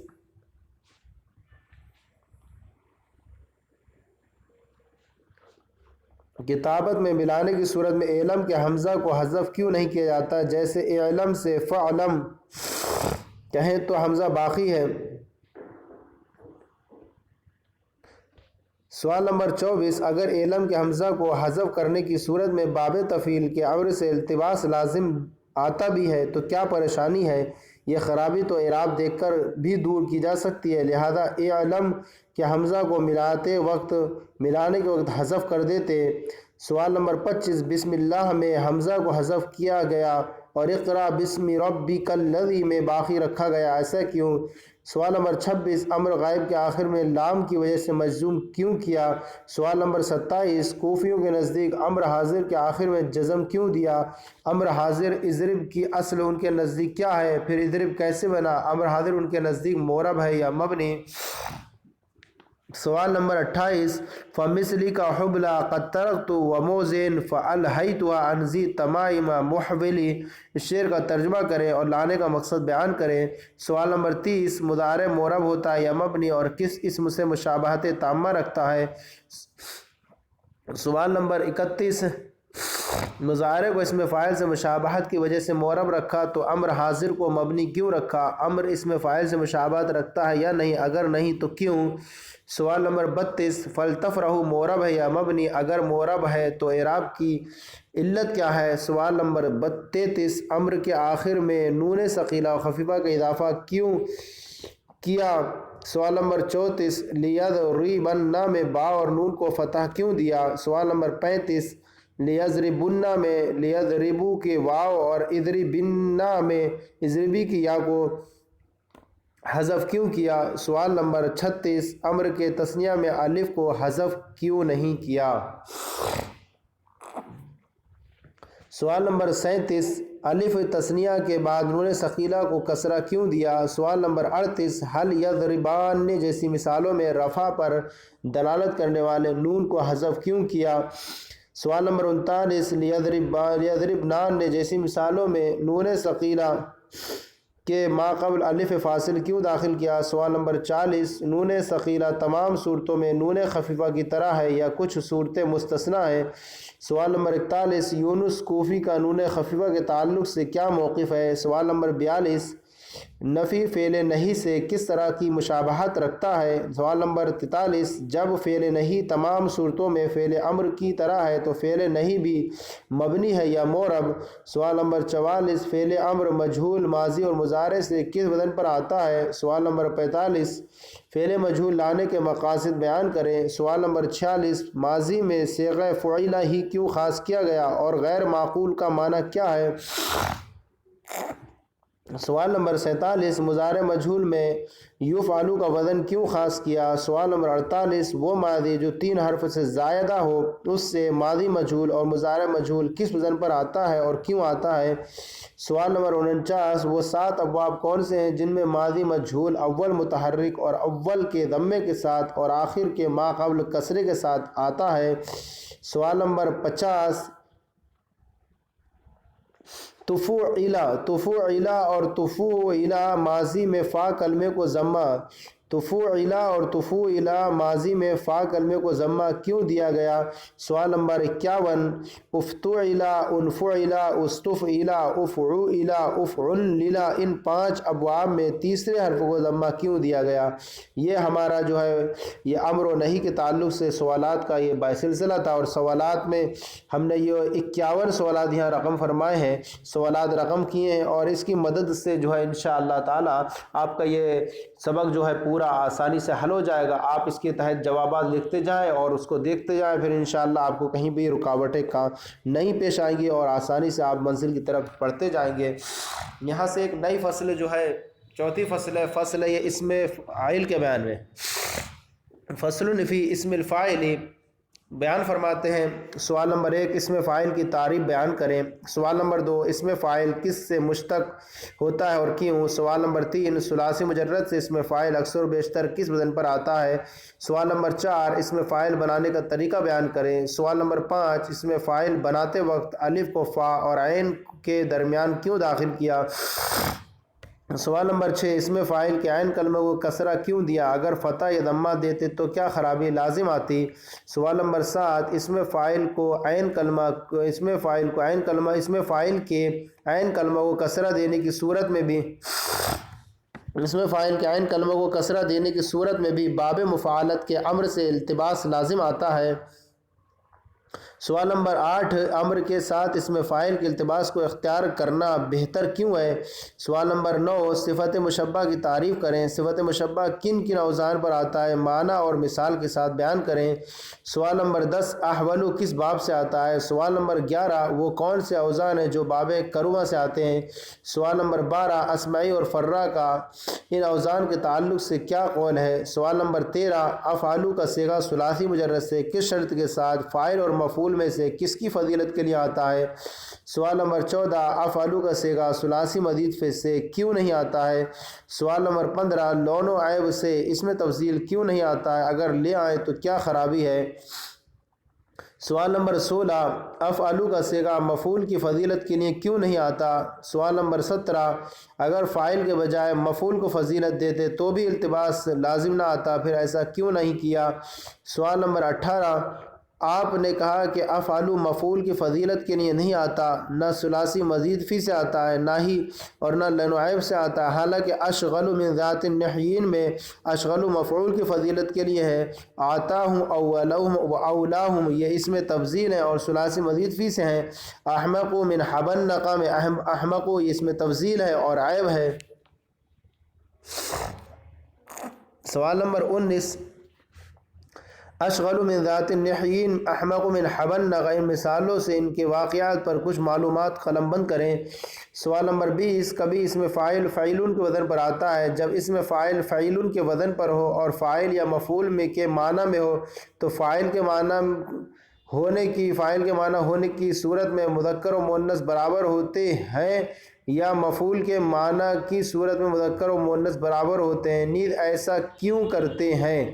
کتابت میں ملانے کی صورت میں اعلم کے حمزہ کو حذف کیوں نہیں کیا جاتا جیسے اعلم سے فعلم کہیں تو حمزہ باقی ہے؟ سوال نمبر 24 اگر اعلم کے حمزہ کو حذف کرنے کی صورت میں باب تفعیل کے امر سے التباس لازم آتا بھی ہے تو کیا پریشانی ہے؟ یہ خرابی تو اعراب دیکھ کر بھی دور کی جا سکتی ہے، لہذا اعلم کہ حمزہ کو ملانے کے وقت حذف کر دیتے۔ سوال نمبر 25 بسم اللہ میں حمزہ کو حذف کیا گیا اور اقرا بسم ربک الذی میں باقی رکھا گیا، ایسا کیوں؟ سوال نمبر 26 امر غائب کے آخر میں لام کی وجہ سے مجزوم کیوں کیا؟ سوال نمبر 27 کوفیوں کے نزدیک امر حاضر کے آخر میں جزم کیوں دیا؟ امر حاضر اضرب کی اصل ان کے نزدیک کیا ہے؟ پھر اضرب کیسے بنا؟ امر حاضر ان کے نزدیک معرب ہے یا مبنی؟ سوال نمبر 28 فمثلی کا حبلہ قد ترکت وموزن فالحیتها عن ذی تمائم محولی اس شعر کا ترجمہ کریں اور لانے کا مقصد بیان کریں۔ سوال نمبر 30 مضارع معرب ہوتا ہے یا مبنی اور کس اسم سے مشابہت تامہ رکھتا ہے؟ سوال نمبر 31 مضارع کو اسم فاعل سے مشابہت کی وجہ سے معرب رکھا تو امر حاضر کو مبنی کیوں رکھا؟ امر اسم فاعل سے مشابہت رکھتا ہے یا نہیں؟ اگر نہیں تو کیوں؟ سوال نمبر 32 فلتفرح معرب ہے یا مبنی؟ اگر معرب ہے تو اعراب کی علت کیا ہے؟ سوال نمبر 33 امر کے آخر میں نون ثقیلہ و خفیفہ کا اضافہ کیوں کیا؟ سوال نمبر 34 لیضربن میں با اور نون کو فتح کیوں دیا؟ سوال نمبر 35 لیضربن میں لیضربو کے واو اور اضربن میں اضربی کی یا کو حذف کیوں کیا؟ سوال نمبر 36 امر کے تثنیہ میں الف کو حذف کیوں نہیں کیا؟ سوال نمبر 37 الف تثنیہ کے بعد نون ثقیلہ کو کسرہ کیوں دیا؟ سوال نمبر 38 حل یضربان جیسی مثالوں میں رفع پر دلالت کرنے والے نون کو حذف کیوں کیا؟ سوال نمبر 39 لیضربنان جیسی مثالوں میں نون ثقیلہ کہ ما قبل الف فاصل کیوں داخل کیا؟ سوال نمبر 40 نون ثقیلہ تمام صورتوں میں نون خفیفہ کی طرح ہے یا کچھ صورتیں مستثنیٰ ہیں؟ سوال نمبر 41 یونس کوفی کا نون خفیفہ کے تعلق سے کیا موقف ہے؟ سوال نمبر 42 نفی فعل نہیں سے کس طرح کی مشابہت رکھتا ہے؟ سوال نمبر 43، جب فعل نہیں تمام صورتوں میں فعل امر کی طرح ہے تو فعل نہیں بھی مبنی ہے یا معرب؟ سوال نمبر 44، فعل امر مجہول ماضی اور مضارع سے کس وزن پر آتا ہے؟ سوال نمبر 45، فعل مجہول لانے کے مقاصد بیان کریں۔ سوال نمبر 46، ماضی میں صیغہ فعیلہ ہی کیوں خاص کیا گیا اور غیر معقول کا معنی کیا ہے؟ سوال نمبر 47، مضارع مجہول میں یفعلوا کا وزن کیوں خاص کیا؟ سوال نمبر 48، وہ ماضی جو 3 حرف سے زائدہ ہو اس سے ماضی مجہول اور مضارع مجہول کس وزن پر آتا ہے اور کیوں آتا ہے؟ سوال نمبر 49، وہ 7 ابواب کون سے ہیں جن میں ماضی مجہول اول متحرک اور اول کے ضمے کے ساتھ اور آخر کے ما قبل کسرے کے ساتھ آتا ہے؟ سوال نمبر 50، تفعیلہ اور تفوعیلہ ماضی میں فا کلمے کو ضمہ تفعیلہ اور تفوعیلہ ماضی میں فا کلمے کو ضمہ کیوں دیا گیا؟ سوال نمبر 51، افتعیلہ، انفعیلہ، استفعیلہ، افعویلہ، افعللہ ان 5 ابواب میں تیسرے حرف کو ضمہ کیوں دیا گیا؟ یہ ہمارا جو ہے یہ امر و نہی کے تعلق سے سوالات کا یہ سلسلہ تھا، اور سوالات میں ہم نے یہ 51 سوالات یہاں رقم فرمائے ہیں، سوالات رقم کیے ہیں، اور اس کی مدد سے جو ہے انشاءاللہ تعالی آپ کا یہ سبق جو ہے پورا آسانی سے حل ہو جائے گا۔ آپ اس کے تحت جوابات لکھتے جائیں اور اس کو دیکھتے جائیں، پھر انشاءاللہ آپ کو کہیں بھی رکاوٹیں نہیں پیش آئیں گی اور آسانی سے آپ منزل کی طرف پڑھتے جائیں گے۔ یہاں سے ایک نئی فصل جو ہے 4تھی فصل ہے یہ اسم فاعل کے بیان میں، فصل فی اسم الفاعل بیان فرماتے ہیں۔ سوال نمبر 1، اسم فاعل کی تعریف بیان کریں۔ سوال نمبر 2، اسم فاعل کس سے مشتق ہوتا ہے اور کیوں؟ سوال نمبر 3، ثلاثی مجرد سے اسم فاعل اکثر و بیشتر کس وزن پر آتا ہے؟ سوال نمبر 4، اسم فاعل بنانے کا طریقہ بیان کریں۔ سوال نمبر 5، اسم فاعل بناتے وقت الف کو فا اور عین کے درمیان کیوں داخل کیا؟ سوال نمبر 6، اسم فاعل کے عین کلمہ کو کسرہ کیوں دیا؟ اگر فتح یا ضمہ دیتے تو کیا خرابی لازم آتی؟ سوال نمبر 7، اسم فاعل کے عین کلمہ کو کسرہ دینے کی صورت میں بھی باب مفاعلت کے امر سے التباس لازم آتا ہے۔ سوال نمبر 8، امر کے ساتھ اسم فاعل کے التباس کو اختیار کرنا بہتر کیوں ہے؟ سوال نمبر 9، صفت مشبہ کی تعریف کریں۔ صفت مشبہ کن کن اوزان پر آتا ہے؟ معنی اور مثال کے ساتھ بیان کریں۔ سوال نمبر 10، احولو کس باب سے آتا ہے؟ سوال نمبر 11، وہ کون سے اوزان ہیں جو باب کروہ سے آتے ہیں؟ سوال نمبر 12، اسمعی اور فرا کا ان اوزان کے تعلق سے کیا قول ہے؟ سوال نمبر 13، افعلوا کا صیغہ ثلاثی مجرد سے کس شرط کے ساتھ فاعل اور مفعول میں سے کس کی فضیلت کے لیے آتا ہے؟ سوال نمبر 14، افعلوا کا صیغہ ثلاثی مزید فے سے کیوں نہیں آتا ہے؟ سوال نمبر 15، لون و عیب سے اسم تفضیل کیوں نہیں آتا ہے؟ اگر لے آئے تو کیا خرابی ہے؟ سوال نمبر 16، افعلوا کا صیغہ مفعول کی فضیلت کے لیے کیوں نہیں آتا؟ سوال نمبر 17، اگر فاعل کے بجائے مفعول کو فضیلت دیتے تو بھی التباس لازم نہ آتا، پھر ایسا کیوں نہیں کیا؟ سوال نمبر 18، آپ نے کہا کہ افعلوا مفعول کی فضیلت کے لیے نہیں آتا، نہ ثلاثی مزید فی سے آتا ہے، نہ ہی اور نہ لن و عیب سے آتا ہے، حالانکہ اشغل من ذات النحیین میں اشغل مفعول کی فضیلت کے لیے ہے، آتاہم اولہم و اولاہم یہ اسم تفضیل ہے اور ثلاثی مزید فی سے ہیں، احمق من حبنق میں احمق یہ اسم تفضیل ہے اور عیب ہے۔ سوال نمبر 19، اشغل من ذات النحیین احمق من حبنق ان مثالوں سے ان کے واقعات پر کچھ معلومات قلم بند کریں۔ سوال نمبر 20، کبھی اسم فاعل فعیلن کے وزن پر آتا ہے، جب اسم فاعل فعیلن کے وزن پر ہو اور فاعل یا مفعول میں کے معنی میں ہو تو فاعل کے معنی ہونے کی صورت میں مذکر و مؤنث برابر ہوتے ہیں یا مفعول کے معنی کی صورت میں مذکر و مؤنث برابر ہوتے ہیں، نیز ایسا کیوں کرتے ہیں؟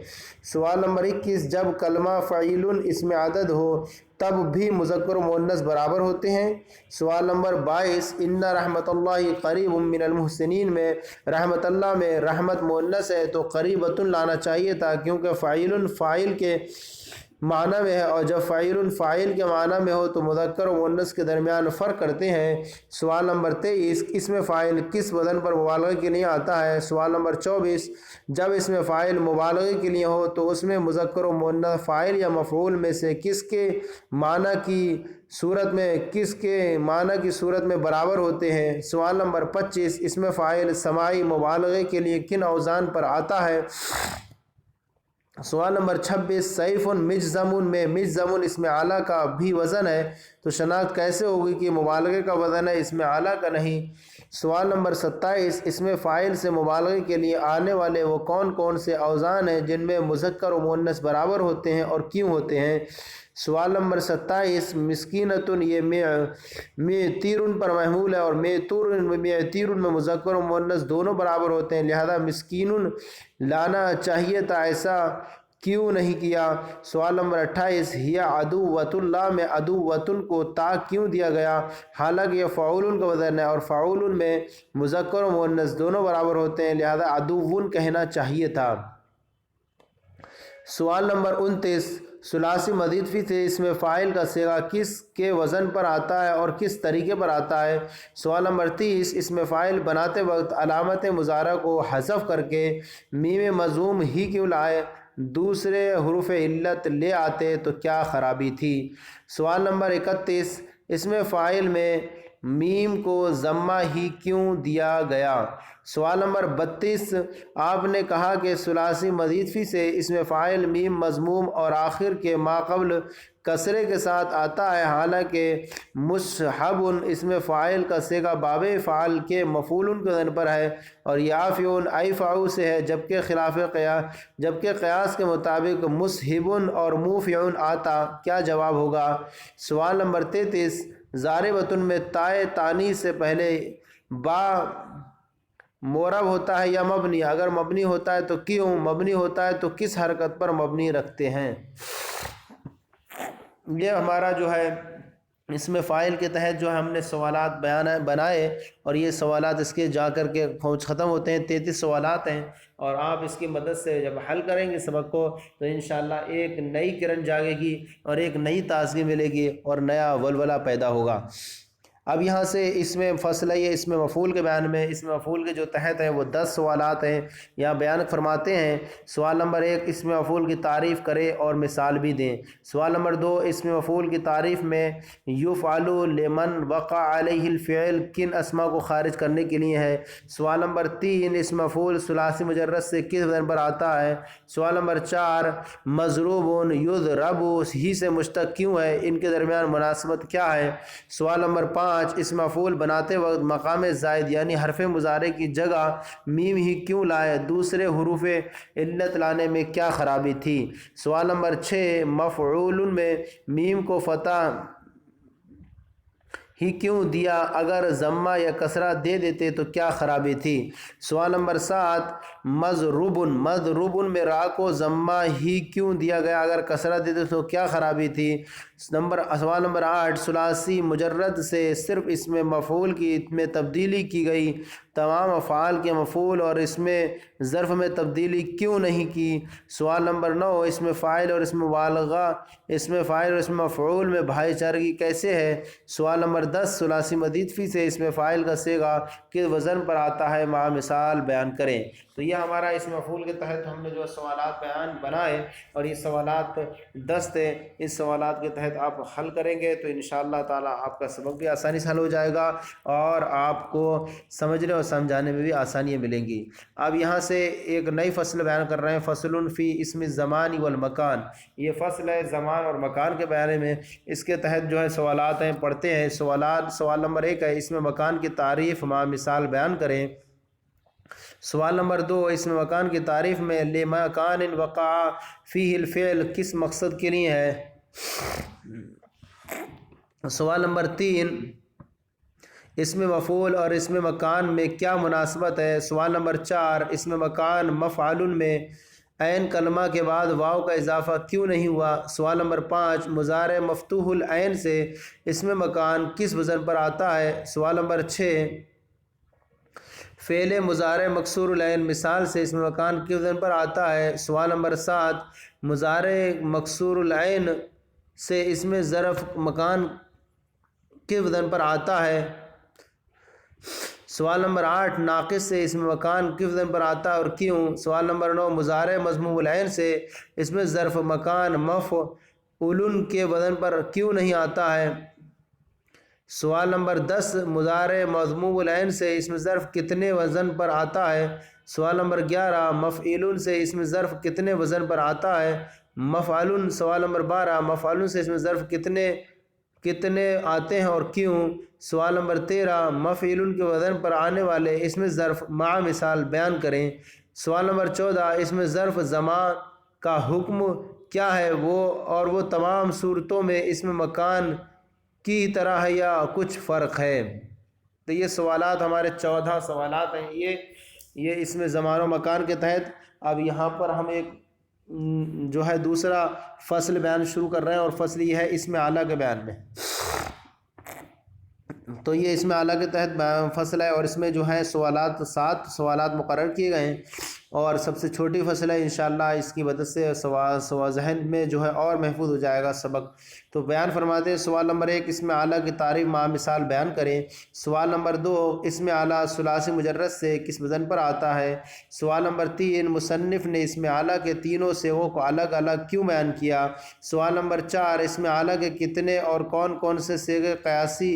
سوال نمبر 21، جب کلمہ فعیلن اسم عدد ہو تب بھی مذکر و مؤنث برابر ہوتے ہیں؟ سوال نمبر 22، ان رحمت اللہ قریب من المحسنین میں رحمت اللہ میں رحمت مؤنث ہے تو قریبۃ لانا چاہیے تھا، کیونکہ فعیلن فاعل کے معنی میں ہے، اور جب فاعل فاعل کے معنی میں ہو تو مذکر و مؤنث کے درمیان فرق کرتے ہیں۔ سوال نمبر 23، اس میں فاعل کس وزن پر مبالغہ کے لیے آتا ہے؟ سوال نمبر 24، جب اس میں فاعل مبالغہ کے لیے ہو تو اس میں مذکر و مؤنث فاعل یا مفعول میں سے کس کے معنی کی صورت میں برابر ہوتے ہیں؟ سوال نمبر 25، اس میں فاعل سماعی مبالغے کے لیے کن اوزان پر آتا ہے؟ سوال نمبر 26، سیف مجزم میں مجزم اس میں اعلیٰ کا بھی وزن ہے تو شناخت کیسے ہوگی کہ مبالغے کا وزن ہے، اس میں اعلیٰ کا نہیں؟ سوال نمبر 27، اس میں فاعل سے مبالغے کے لیے آنے والے وہ کون کون سے اوزان ہیں جن میں مذکر و مؤنث برابر ہوتے ہیں اور کیوں ہوتے ہیں؟ سوال نمبر 27، مسکینتن یہ معتیرن پر محمول ہے اور معتیرن میں مذکر و مؤنث دونوں برابر ہوتے ہیں، لہذا مسکینن لانا چاہیے تھا، ایسا کیوں نہیں کیا؟ سوال نمبر 28، ہی عدوۃ اللہ میں عدوۃن کو تا کیوں دیا گیا حالانکہ یہ فعول کا وزن ہے اور فعول میں مذکر و مؤنث دونوں برابر ہوتے ہیں، لہذا عدوٌ کہنا چاہیے تھا۔ سوال نمبر 29، ثلاثی مزید فی سے اس میں فاعل کا صیغہ کس کے وزن پر آتا ہے اور کس طریقے پر آتا ہے؟ سوال نمبر 30، اس میں فاعل بناتے وقت علامت مضارع کو حذف کر کے میم مضموم ہی کیوں لائے؟ دوسرے حروف علت لے آتے تو کیا خرابی تھی؟ سوال نمبر 31، اس میں فاعل میں میم کو ضمہ ہی کیوں دیا گیا؟ سوال نمبر 32، آپ نے کہا کہ ثلاثی مزید فی سے اس میں فاعل میم مضموم اور آخر کے ماقبل کسرے کے ساتھ آتا ہے، حالانکہ مصحب اس میں فاعل کا صیغہ باب فعل کے مفعول کے وزن پر ہے اور یافعون ایفعو سے ہے، جبکہ قیاس کے مطابق مصحب اور موفعون آتا، کیا جواب ہوگا؟ سوال نمبر 33، ضاربۃ میں تائے تانی سے پہلے با مورب ہوتا ہے یا مبنی؟ اگر مبنی ہوتا ہے تو کیوں؟ مبنی ہوتا ہے تو کس حرکت پر مبنی رکھتے ہیں؟ یہ ہمارا جو ہے اس میں فاعل کے تحت جو ہم نے سوالات بنائے اور یہ سوالات اس کے جا کر کے ختم ہوتے ہیں، 33 سوالات ہیں، اور آپ اس کی مدد سے جب حل کریں گے سبق کو تو انشاءاللہ ایک نئی کرن جاگے گی اور ایک نئی تازگی ملے گی اور نیا ولولہ پیدا ہوگا۔ اب یہاں سے اس میں فصل ہے، اس میں مفعول کے بیان میں، اس میں مفعول کے جو تحت ہیں وہ 10 سوالات ہیں، یہاں بیان فرماتے ہیں۔ سوال نمبر 1، اس میں مفعول کی تعریف کرے اور مثال بھی دیں۔ سوال نمبر 2، اس میں مفعول کی تعریف میں یفعل لمن وقع علیہ الفعل کن اسما کو خارج کرنے کے لیے ہے۔ سوال نمبر 3، اس مفعول ثلاثی مجرد سے کس وزن پر آتا ہے؟ سوال نمبر 4، مضروب یضرب ہی سے مشتق کیوں ہے؟ ان کے درمیان مناسبت کیا ہے؟ سوال نمبر 5، اس مفعول بناتے وقت مقام زائد یعنی حرف مضارع کی جگہ میم ہی کیوں لائے؟ دوسرے حروف علت لانے میں کیا خرابی تھی؟ سوال نمبر 6، مفعول میں میم کو فتح ہی کیوں دیا؟ اگر ضمہ یا کسرہ دے دیتے تو کیا خرابی تھی؟ سوال نمبر 7، مضروب میں را کو ضمہ ہی کیوں دیا گیا؟ اگر کسرہ دیتے تو کیا خرابی تھی؟ سوال نمبر 8، ثلاثی مجرد سے صرف اس میں مفعول میں تبدیلی کی گئی، تمام افعال کے مفعول اور اس میں ظرف میں تبدیلی کیوں نہیں کی؟ سوال نمبر 9، اس میں فاعل اور اس میں مبالغہ، اس میں فاعل اور اس میں مفعول میں بھائی چارگی کیسے ہے؟ سوال نمبر 10، ثلاثی مزید فی سے اس میں فاعل کا صیغہ کس وزن پر آتا ہے؟ مع مثال بیان کریں۔ تو یہ ہمارا اس مفعول کے تحت ہم نے جو سوالات بنائے اور یہ سوالات 10 تھے، اس سوالات کے تحت آپ حل کریں گے تو انشاءاللہ تعالی آپ کا سبق بھی آسانی سے حل ہو جائے گا اور آپ کو سمجھنے اور سمجھانے میں بھی آسانیاں ملیں گی۔ اب یہاں سے ایک نئی فصل بیان کر رہے ہیں، فصل فی اسم الزمان والمکان۔ یہ فصل ہے زمان اور مکان کے بارے میں، اس کے تحت جو ہے سوالات ہیں، پڑھتے ہیں سوالات۔ سوال نمبر 1 ہے، اس میں مکان کی تعریف مع مثال بیان کریں۔ سوال نمبر 2، اس میں مکان کی تعریف میں لمکان وقع فیہ الفعل کس مقصد کے لیے ہے؟ سوال نمبر 3، اس میں مفعول اور اس میں مکان میں کیا مناسبت ہے؟ سوال نمبر 4، اس میں مکان مفعول میں عین کلمہ کے بعد واو کا اضافہ کیوں نہیں ہوا؟ سوال نمبر 5، مضارع مفتوح العین سے اس میں مکان کس وزن پر آتا ہے؟ سوال نمبر 6، فعل مضارع مکسور العین مثال سے اسم مکان کے وزن پر آتا ہے۔ سوال نمبر 7 مضارع مکسور العین سے اسم ظرف مکان کے وزن پر آتا ہے۔ سوال نمبر 8 ناقص سے اسم مکان کے وزن پر آتا ہے اور کیوں؟ سوال نمبر 9 مضارع مضموم العین سے اسم ظرف مکان مفعول کے وزن پر کیوں نہیں آتا ہے؟ سوال نمبر 10 مضارع مضموم العین سے اسم ظرف کتنے وزن پر آتا ہے؟ سوال نمبر 11 مفعول سے اسم ظرف کتنے وزن پر آتا ہے؟ مفعول۔ سوال نمبر 12 مفعول سے اسم ظرف کتنے آتے ہیں اور کیوں؟ سوال نمبر 13 مفعول کے وزن پر آنے والے اسم ظرف مع مثال بیان کریں۔ سوال نمبر 14 اسم ظرف زمان کا حکم کیا ہے وہ تمام صورتوں میں اسم مکان کی طرح ہے یا کچھ فرق ہے؟ تو یہ سوالات ہمارے 14 سوالات ہیں، یہ اسم زمان و مکان کے تحت۔ اب یہاں پر ہم ایک جو ہے دوسرا فصل بیان شروع کر رہے ہیں، اور فصل یہ ہے اسم اعلیٰ کے بیان میں۔ تو یہ اسم اعلیٰ کے تحت فصل ہے، اور اس میں جو ہے 7 سوالات مقرر کیے گئے ہیں، اور سب سے چھوٹی فصل ہے۔ انشاءاللہ اس کی مدد سے ذہن میں جو ہے اور محفوظ ہو جائے گا سبق۔ تو بیان فرماتے ہیں سوال نمبر 1 اسم اعلیٰ کی تعریف مع مثال بیان کریں۔ سوال نمبر 2 اسم اعلیٰ ثلاثی مجرد سے کس وزن پر آتا ہے؟ سوال نمبر 3 مصنف نے اسم اعلیٰ کے تینوں صیغوں کو الگ الگ کیوں بیان کیا؟ سوال نمبر 4 اسم اعلیٰ کے کتنے اور کون کون سے صیغے قیاسی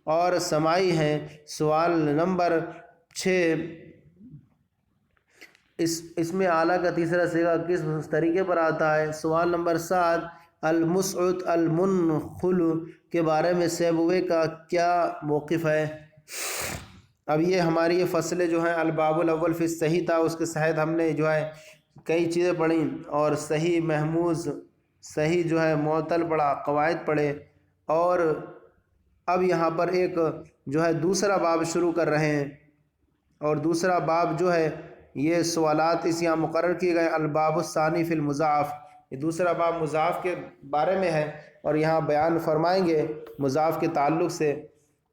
اور سماعی ہیں؟ سوال نمبر 6 اسم اعلیٰ کا تیسرا صیغہ کس طریقے پر آتا ہے؟ سوال نمبر 7 المسعود المنخل کے بارے میں سیبویہ کا کیا موقف ہے؟ اب یہ ہماری یہ فصلیں جو ہیں الباب الاول فی الصحیح تھا، اس کے تحت ہم نے جو ہے کئی چیزیں پڑھیں، اور صحیح محموز، صحیح جو ہے معطل پڑھا، قواعد پڑھے، اور اب یہاں پر ایک جو ہے دوسرا باب شروع کر رہے ہیں، اور دوسرا باب جو ہے یہ سوالات اس یہاں مقرر کیے گئے الباب الثانی فی المضاف۔ یہ دوسرا باب مضاف کے بارے میں ہے، اور یہاں بیان فرمائیں گے مضاف کے تعلق سے،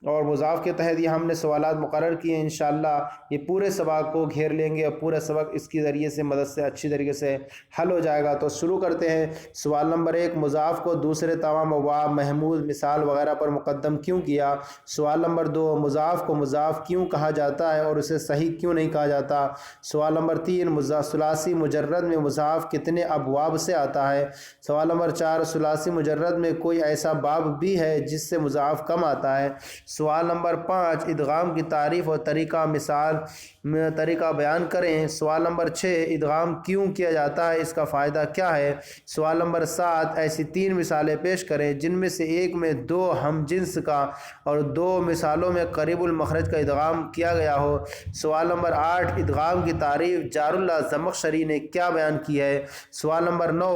اور مضاف کے تحت یہ ہم نے سوالات مقرر کیے ہیں۔ انشاءاللہ یہ پورے سبق کو گھیر لیں گے، اور پورا سبق اس کی ذریعے سے مدد سے اچھی طریقے سے حل ہو جائے گا۔ تو شروع کرتے ہیں۔ سوال نمبر 1 مضاف کو دوسرے تمام ابواب محمود مثال وغیرہ پر مقدم کیوں کیا؟ سوال نمبر 2 مضاف کو مضاف کیوں کہا جاتا ہے اور اسے صحیح کیوں نہیں کہا جاتا؟ سوال نمبر 3 ثلاثی مجرد میں مضاف کتنے ابواب سے آتا ہے؟ سوال نمبر 4 ثلاثی مجرد میں کوئی ایسا باب بھی ہے جس سے مضاف کم آتا ہے؟ سوال نمبر 5 ادغام کی تعریف اور طریقہ بیان کریں۔ سوال نمبر 6 ادغام کیوں کیا جاتا ہے، اس کا فائدہ کیا ہے؟ سوال نمبر 7 ایسی 3 مثالیں پیش کریں جن میں سے ایک میں 2 ہم جنس کا اور 2 مثالوں میں قریب المخرج کا ادغام کیا گیا ہو۔ سوال نمبر 8 ادغام کی تعریف جار اللہ زمخشری نے کیا بیان کی ہے؟ سوال نمبر 9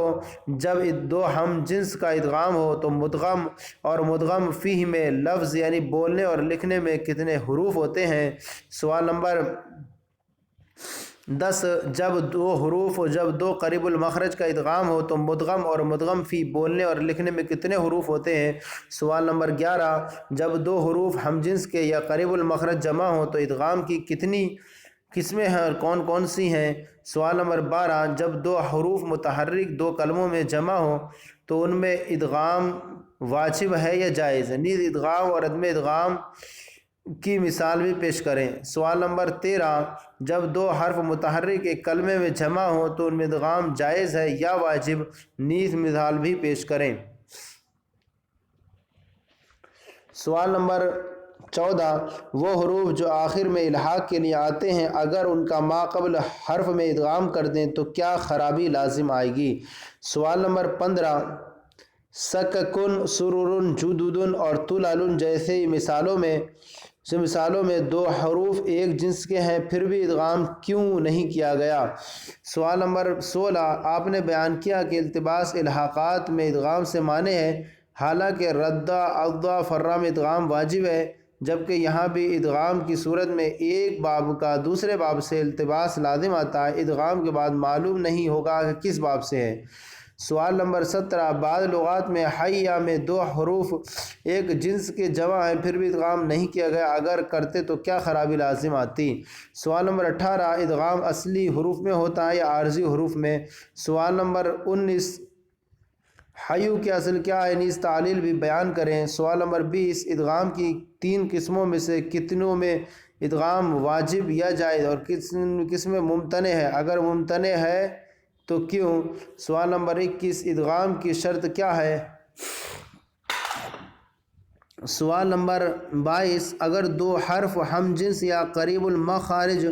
جب 2 ہم جنس کا ادغام ہو تو مدغم اور مدغم فیہ میں لفظ یعنی بولنے اور لکھنے میں کتنے حروف ہوتے ہیں؟ سوال نمبر 10 جب 2 حروف اور جب 2 قریب المخرج کا ادغام ہو تو مدغم اور مدغم فی بولنے اور لکھنے میں کتنے حروف ہوتے ہیں؟ سوال نمبر 11 جب 2 حروف ہم جنس کے یا قریب المخرج جمع ہو تو ادغام کی کتنی قسمیں ہیں اور کون کون سی ہیں؟ سوال نمبر 12 جب 2 حروف متحرک 2 کلموں میں جمع ہو تو ان میں ادغام واجب ہے یا جائز ہے؟ نیز ادغام اور عدم ادغام کی مثال بھی پیش کریں۔ سوال نمبر 13 جب 2 حرف متحرک ایک کلمے میں جمع ہو تو ان میں ادغام جائز ہے یا واجب؟ نیز مثال بھی پیش کریں۔ سوال نمبر 14 وہ حروف جو آخر میں الحاق کے لیے آتے ہیں اگر ان کا ما قبل حرف میں ادغام کر دیں تو کیا خرابی لازم آئے گی؟ سوال نمبر 15 سککن سرورن جدودن اور طلالن جیسے مثالوں میں 2 حروف ایک جنس کے ہیں پھر بھی ادغام کیوں نہیں کیا گیا؟ سوال نمبر 16 آپ نے بیان کیا کہ التباس الحاقات میں ادغام سے معنی ہے، حالانکہ ردہ اضا فرہ میں ادغام واجب ہے، جبکہ یہاں بھی ادغام کی صورت میں ایک باب کا دوسرے باب سے التباس لازم آتا ہے۔ ادغام کے بعد معلوم نہیں ہوگا کہ کس باب سے ہے۔ سوال نمبر 17 بعض لغات میں حیا میں 2 حروف ایک جنس کے جمع ہیں پھر بھی ادغام نہیں کیا گیا، اگر کرتے تو کیا خرابی لازم آتی؟ سوال نمبر 18 ادغام اصلی حروف میں ہوتا ہے یا عارضی حروف میں؟ سوال نمبر 19 حیو کی اصل کیا ہے، نیز تعلیل بھی بیان کریں۔ سوال نمبر 20 ادغام کی 3 قسموں میں سے کتنوں میں ادغام واجب یا جائز اور کس میں ممتنع ہے، اگر ممتنع ہے تو کیوں؟ سوال نمبر 21 ادغام کی شرط کیا ہے؟ سوال نمبر 22 اگر 2 حرف ہم جنس یا قریب المخارج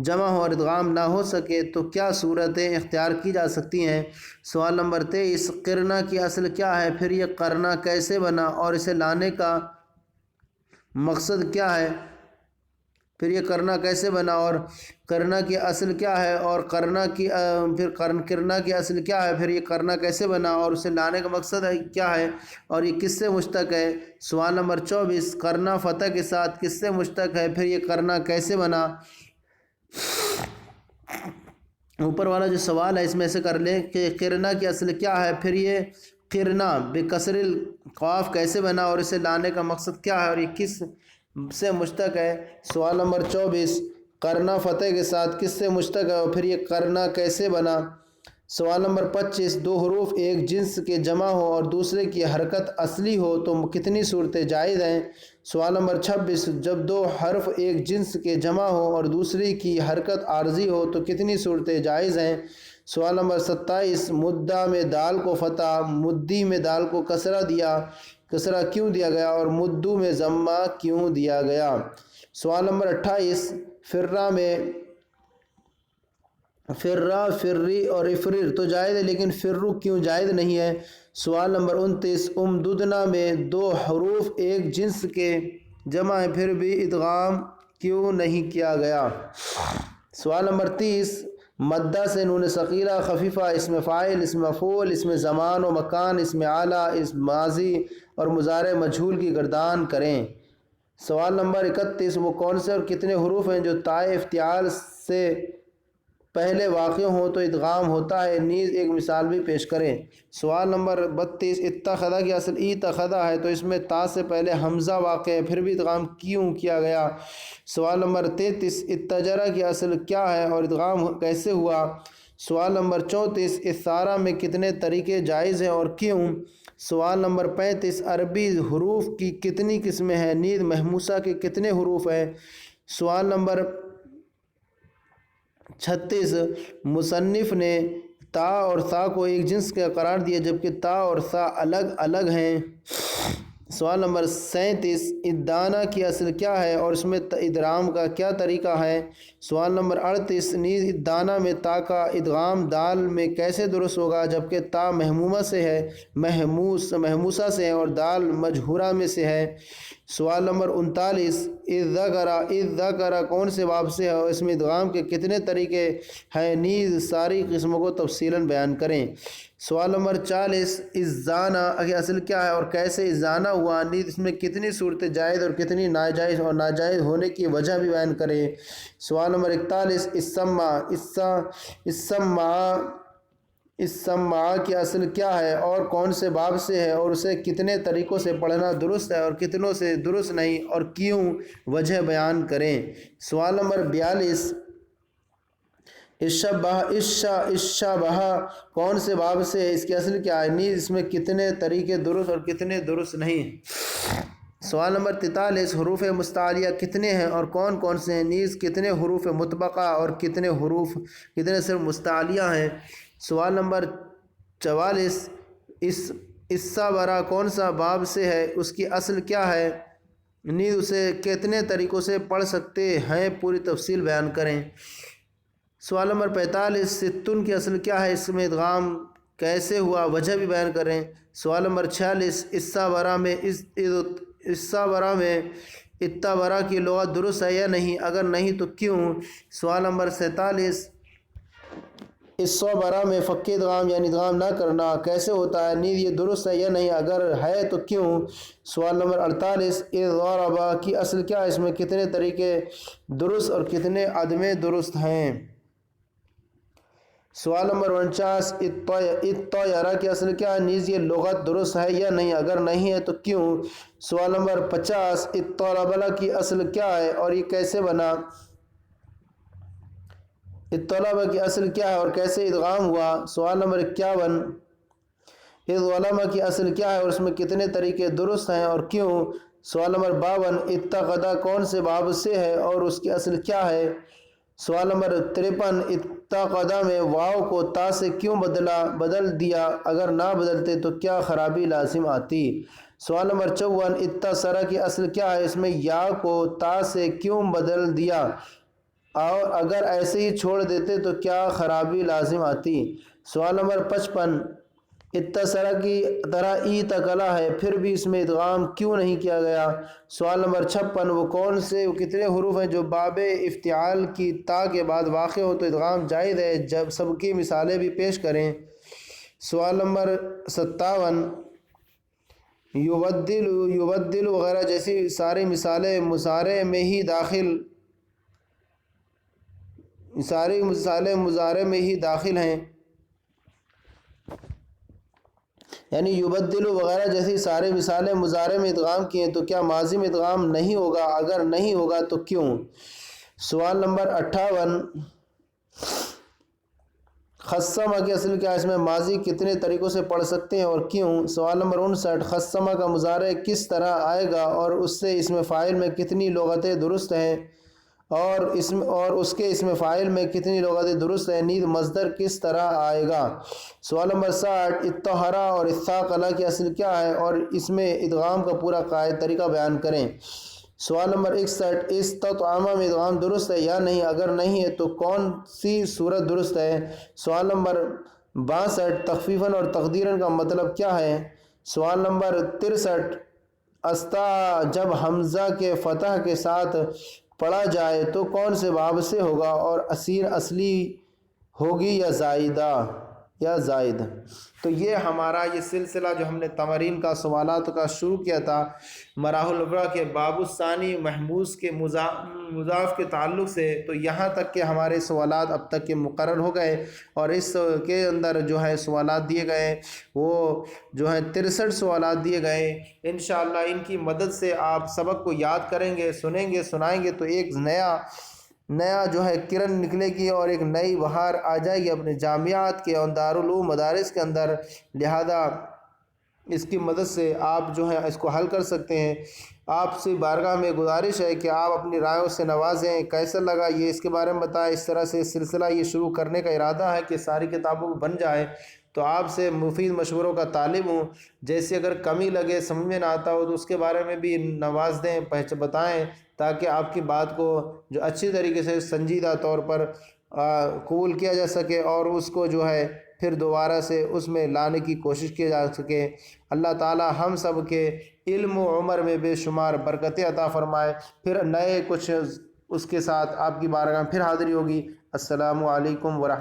جمع ہو اور ادغام نہ ہو سکے تو کیا صورتیں اختیار کی جا سکتی ہیں؟ سوال نمبر 23 قرنہ کی اصل کیا ہے، پھر یہ قرنہ کیسے بنا اور اسے لانے کا مقصد کیا ہے؟ پھر یہ کرنا کیسے بنا اور کرنا کی اصل کیا ہے اور کرنا کی اصل کیا ہے، پھر یہ کرنا کیسے بنا اور اسے لانے کا مقصد کیا ہے اور یہ کس سے مشتق ہے؟ سوال نمبر 24 کرنا فتح کے ساتھ کس سے مشتق ہے، پھر یہ کرنا کیسے بنا؟ اوپر والا جو سوال ہے اس میں سے کر لیں کہ قرنا کی اصل کیا ہے، پھر یہ قرنا بکسر القاف کیسے بنا اور اسے لانے کا مقصد کیا ہے اور یہ کس سے مشتق ہے؟ سوال نمبر 24 کرنا فتح کے ساتھ کس سے مشتق ہے اور پھر یہ کرنا کیسے بنا؟ سوال نمبر 25 2 حروف ایک جنس کے جمع ہو اور دوسرے کی حرکت اصلی ہو تو کتنی صورتیں جائز ہیں؟ سوال نمبر 26 جب 2 حرف ایک جنس کے جمع ہو اور دوسری کی حرکت عارضی ہو تو کتنی صورتیں جائز ہیں؟ سوال نمبر 27 مدہ میں دال کو فتح، مدی میں دال کو کسرہ کیوں دیا گیا اور مدو میں ضمہ کیوں دیا گیا؟ سوال نمبر 28 فرہ میں فرہ، فری اور افرر تو جائز ہے لیکن فرو کیوں جائز نہیں ہے؟ سوال نمبر 29 امددنا میں 2 حروف ایک جنس کے جمع ہیں پھر بھی ادغام کیوں نہیں کیا گیا؟ سوال نمبر 30 مدہ سے نون ثقیلہ خفیفہ اسم فاعل، اسم مفعول، اسم زمان و مکان، اسم اعلیٰ، اسم ماضی اور مضارع مجہول کی گردان کریں۔ سوال نمبر 31 وہ کون سے اور کتنے حروف ہیں جو تائے افتعال سے پہلے واقع ہوں تو ادغام ہوتا ہے، نیز ایک مثال بھی پیش کریں۔ سوال نمبر 32 اتخذہ کی اصل اتخذہ ہے تو اس میں تا سے پہلے حمزہ واقع ہے پھر بھی ادغام کیوں کیا گیا؟ سوال نمبر 33 اتجرہ کی اصل کیا ہے اور ادغام کیسے ہوا؟ سوال نمبر 34 استعارہ میں کتنے طریقے جائز ہیں اور کیوں؟ سوال نمبر 35 عربی حروف کی کتنی قسمیں ہیں، نیز محموسہ کے کتنے حروف ہیں؟ سوال نمبر 36 مصنف نے تا اور ثا کو ایک جنس کا قرار دیا جبکہ تا اور ثا الگ الگ ہیں۔ سوال نمبر 37 ادانہ کی اصل کیا ہے اور اس میں ادغام کا کیا طریقہ ہے؟ سوال نمبر 38 نیز ادانہ میں تا کا ادغام دال میں کیسے درست ہوگا جبکہ تا محمومہ سے ہے، محموسہ سے ہے اور دال مجہورہ میں سے ہے؟ سوال نمبر 39 اذ کون سے باب سے ہے اور اس میں ادغام کے کتنے طریقے ہیں، نیز ساری قسموں کو تفصیلاً بیان کریں۔ سوال نمبر 40 اذانہ کی اصل کیا ہے اور کیسے اذانہ ہوا، نیز اس میں کتنی صورتیں جائز اور کتنی ناجائز اور ناجائز ہونے کی وجہ بھی بیان کریں۔ سوال نمبر 41 السمع کی اصل کیا ہے اور کون سے باب سے ہے اور اسے کتنے طریقوں سے پڑھنا درست ہے اور کتنوں سے درست نہیں اور کیوں، وجہ بیان کریں۔ سوال نمبر 42 الشبہ کون سے باب سے ہے، اس کی اصل کیا ہے، نیز اس میں کتنے طریقے درست اور کتنے درست نہیں؟ سوال نمبر 43 حروف مستعلیہ کتنے ہیں اور کون کون سے ہیں، نیز کتنے حروف مطبقہ اور کتنے صرف مستعلیہ ہیں؟ سوال نمبر 44 اسا برا کون سا باب سے ہے، اس کی اصل کیا ہے، نیز اسے کتنے طریقوں سے پڑھ سکتے ہیں، پوری تفصیل بیان کریں۔ سوال نمبر 45 ستن کی اصل کیا ہے، اس میں ادغام کیسے ہوا، وجہ بھی بیان کریں۔ سوال نمبر 46 اسا برا میں اتا برا کی لغت درست ہے یا نہیں، اگر نہیں تو کیوں؟ سوال نمبر 47 اسا برا میں فک ادغام یعنی ادغام نہ کرنا کیسے ہوتا ہے، نیز یہ درست ہے یا نہیں، اگر ہے تو کیوں؟ سوال نمبر 48 ضربہ کی اصل کیا ہے، اس میں کتنے طریقے درست اور کتنے عدم درست ہیں؟ سوال نمبر 49، الطیرہ کی اصل کیا ہے؟ نیز یہ لغت درست ہے یا نہیں؟ اگر نہیں ہے تو کیوں؟ سوال نمبر 50، الطلبہ کی اصل کیا ہے اور یہ کیسے بنا؟ الطلبہ کی اصل کیا ہے اور کیسے ادغام ہوا؟ سوال نمبر 51، الظلمہ کی اصل کیا ہے اور اس میں کتنے طریقے درست ہیں اور کیوں؟ سوال نمبر 52، اتقدا کون سے باب سے ہے اور اس کی اصل کیا ہے؟ سوال نمبر 53، اتقدا میں واو کو تا سے کیوں بدل دیا؟ اگر نہ بدلتے تو کیا خرابی لازم آتی؟ سوال نمبر 54، اتصرا کی اصل کیا ہے؟ اس میں یا کو تا سے کیوں بدل دیا اور اگر ایسے ہی چھوڑ دیتے تو کیا خرابی لازم آتی؟ سوال نمبر 55، اتصرا کی طرح ای تکلا ہے پھر بھی اس میں ادغام کیوں نہیں کیا گیا؟ سوال نمبر 56، وہ کتنے حروف ہیں جو باب افتعال کی تا کے بعد واقع ہو تو ادغام جائز ہے؟ جب سب کی مثالیں بھی پیش کریں۔ سوال نمبر 57، یبدل وغیرہ جیسی ساری مثالیں مضارع میں ہی داخل ہیں، یعنی یبدل وغیرہ جیسی ساری مثالیں مضارع میں ادغام کی ہیں تو کیا ماضی میں ادغام نہیں ہوگا؟ اگر نہیں ہوگا تو کیوں؟ سوال نمبر 58، خصمہ کی اصل کیا ہے؟ اس میں ماضی کتنے طریقوں سے پڑھ سکتے ہیں اور کیوں؟ سوال نمبر 59، خصمہ کا مضارع کس طرح آئے گا اور اس سے اسم فاعل میں کتنی لغتیں درست ہیں اور اس کے اسم فاعل میں کتنی لغتیں درست ہیں؟ نیز مصدر کس طرح آئے گا؟ سوال نمبر 60، اطہرا اور اثاقلہ کی اصل کیا ہے اور اس میں ادغام کا پورا طریقہ بیان کریں۔ سوال نمبر 61، استطعمہ میں ادغام درست ہے یا نہیں؟ اگر نہیں ہے تو کون سی صورت درست ہے؟ سوال نمبر 62، تخفیفاً اور تقدیراً کا مطلب کیا ہے؟ سوال نمبر 63، استا جب حمزہ کے فتح کے ساتھ پڑھا جائے تو کون سے باب سے ہوگا اور اصلی ہوگی یا زائد؟ تو یہ ہمارا یہ سلسلہ جو ہم نے تمارین کا سوالات کا شروع کیا تھا مراحل الابرہ کے باب الثانی محموز کے مضاف کے تعلق سے، تو یہاں تک کہ ہمارے سوالات اب تک کے مقرر ہو گئے اور اس کے اندر جو ہے سوالات دیے گئے وہ جو ہے 63 سوالات دیے گئے۔ انشاءاللہ ان کی مدد سے آپ سبق کو یاد کریں گے، سنیں گے، سنائیں گے تو ایک نیا جو ہے کرن نکلے گی اور ایک نئی بہار آ جائے گی اپنے جامعات کے اور دارالعلوم مدارس کے اندر، لہذا اس کی مدد سے آپ جو ہے اس کو حل کر سکتے ہیں۔ آپ سے بارگاہ میں گزارش ہے کہ آپ اپنی رائوں سے نوازیں، کیسا لگا یہ اس کے بارے میں بتائیں۔ اس طرح سے سلسلہ یہ شروع کرنے کا ارادہ ہے کہ ساری کتابوں بن جائے، تو آپ سے مفید مشوروں کا طالب ہوں۔ جیسے اگر کمی لگے، سمجھ میں نہ آتا ہو تو اس کے بارے میں بھی نواز دیں، بتائیں، تاکہ آپ کی بات کو جو اچھی طریقے سے سنجیدہ طور پر قبول کیا جا سکے اور اس کو جو ہے پھر دوبارہ سے اس میں لانے کی کوشش کی جا سکے۔ اللہ تعالی ہم سب کے علم و عمر میں بے شمار برکتیں عطا فرمائے۔ پھر نئے کچھ اس کے ساتھ آپ کی بارگاہ میں پھر حاضری ہوگی۔ السلام علیکم ورحمۃ اللہ۔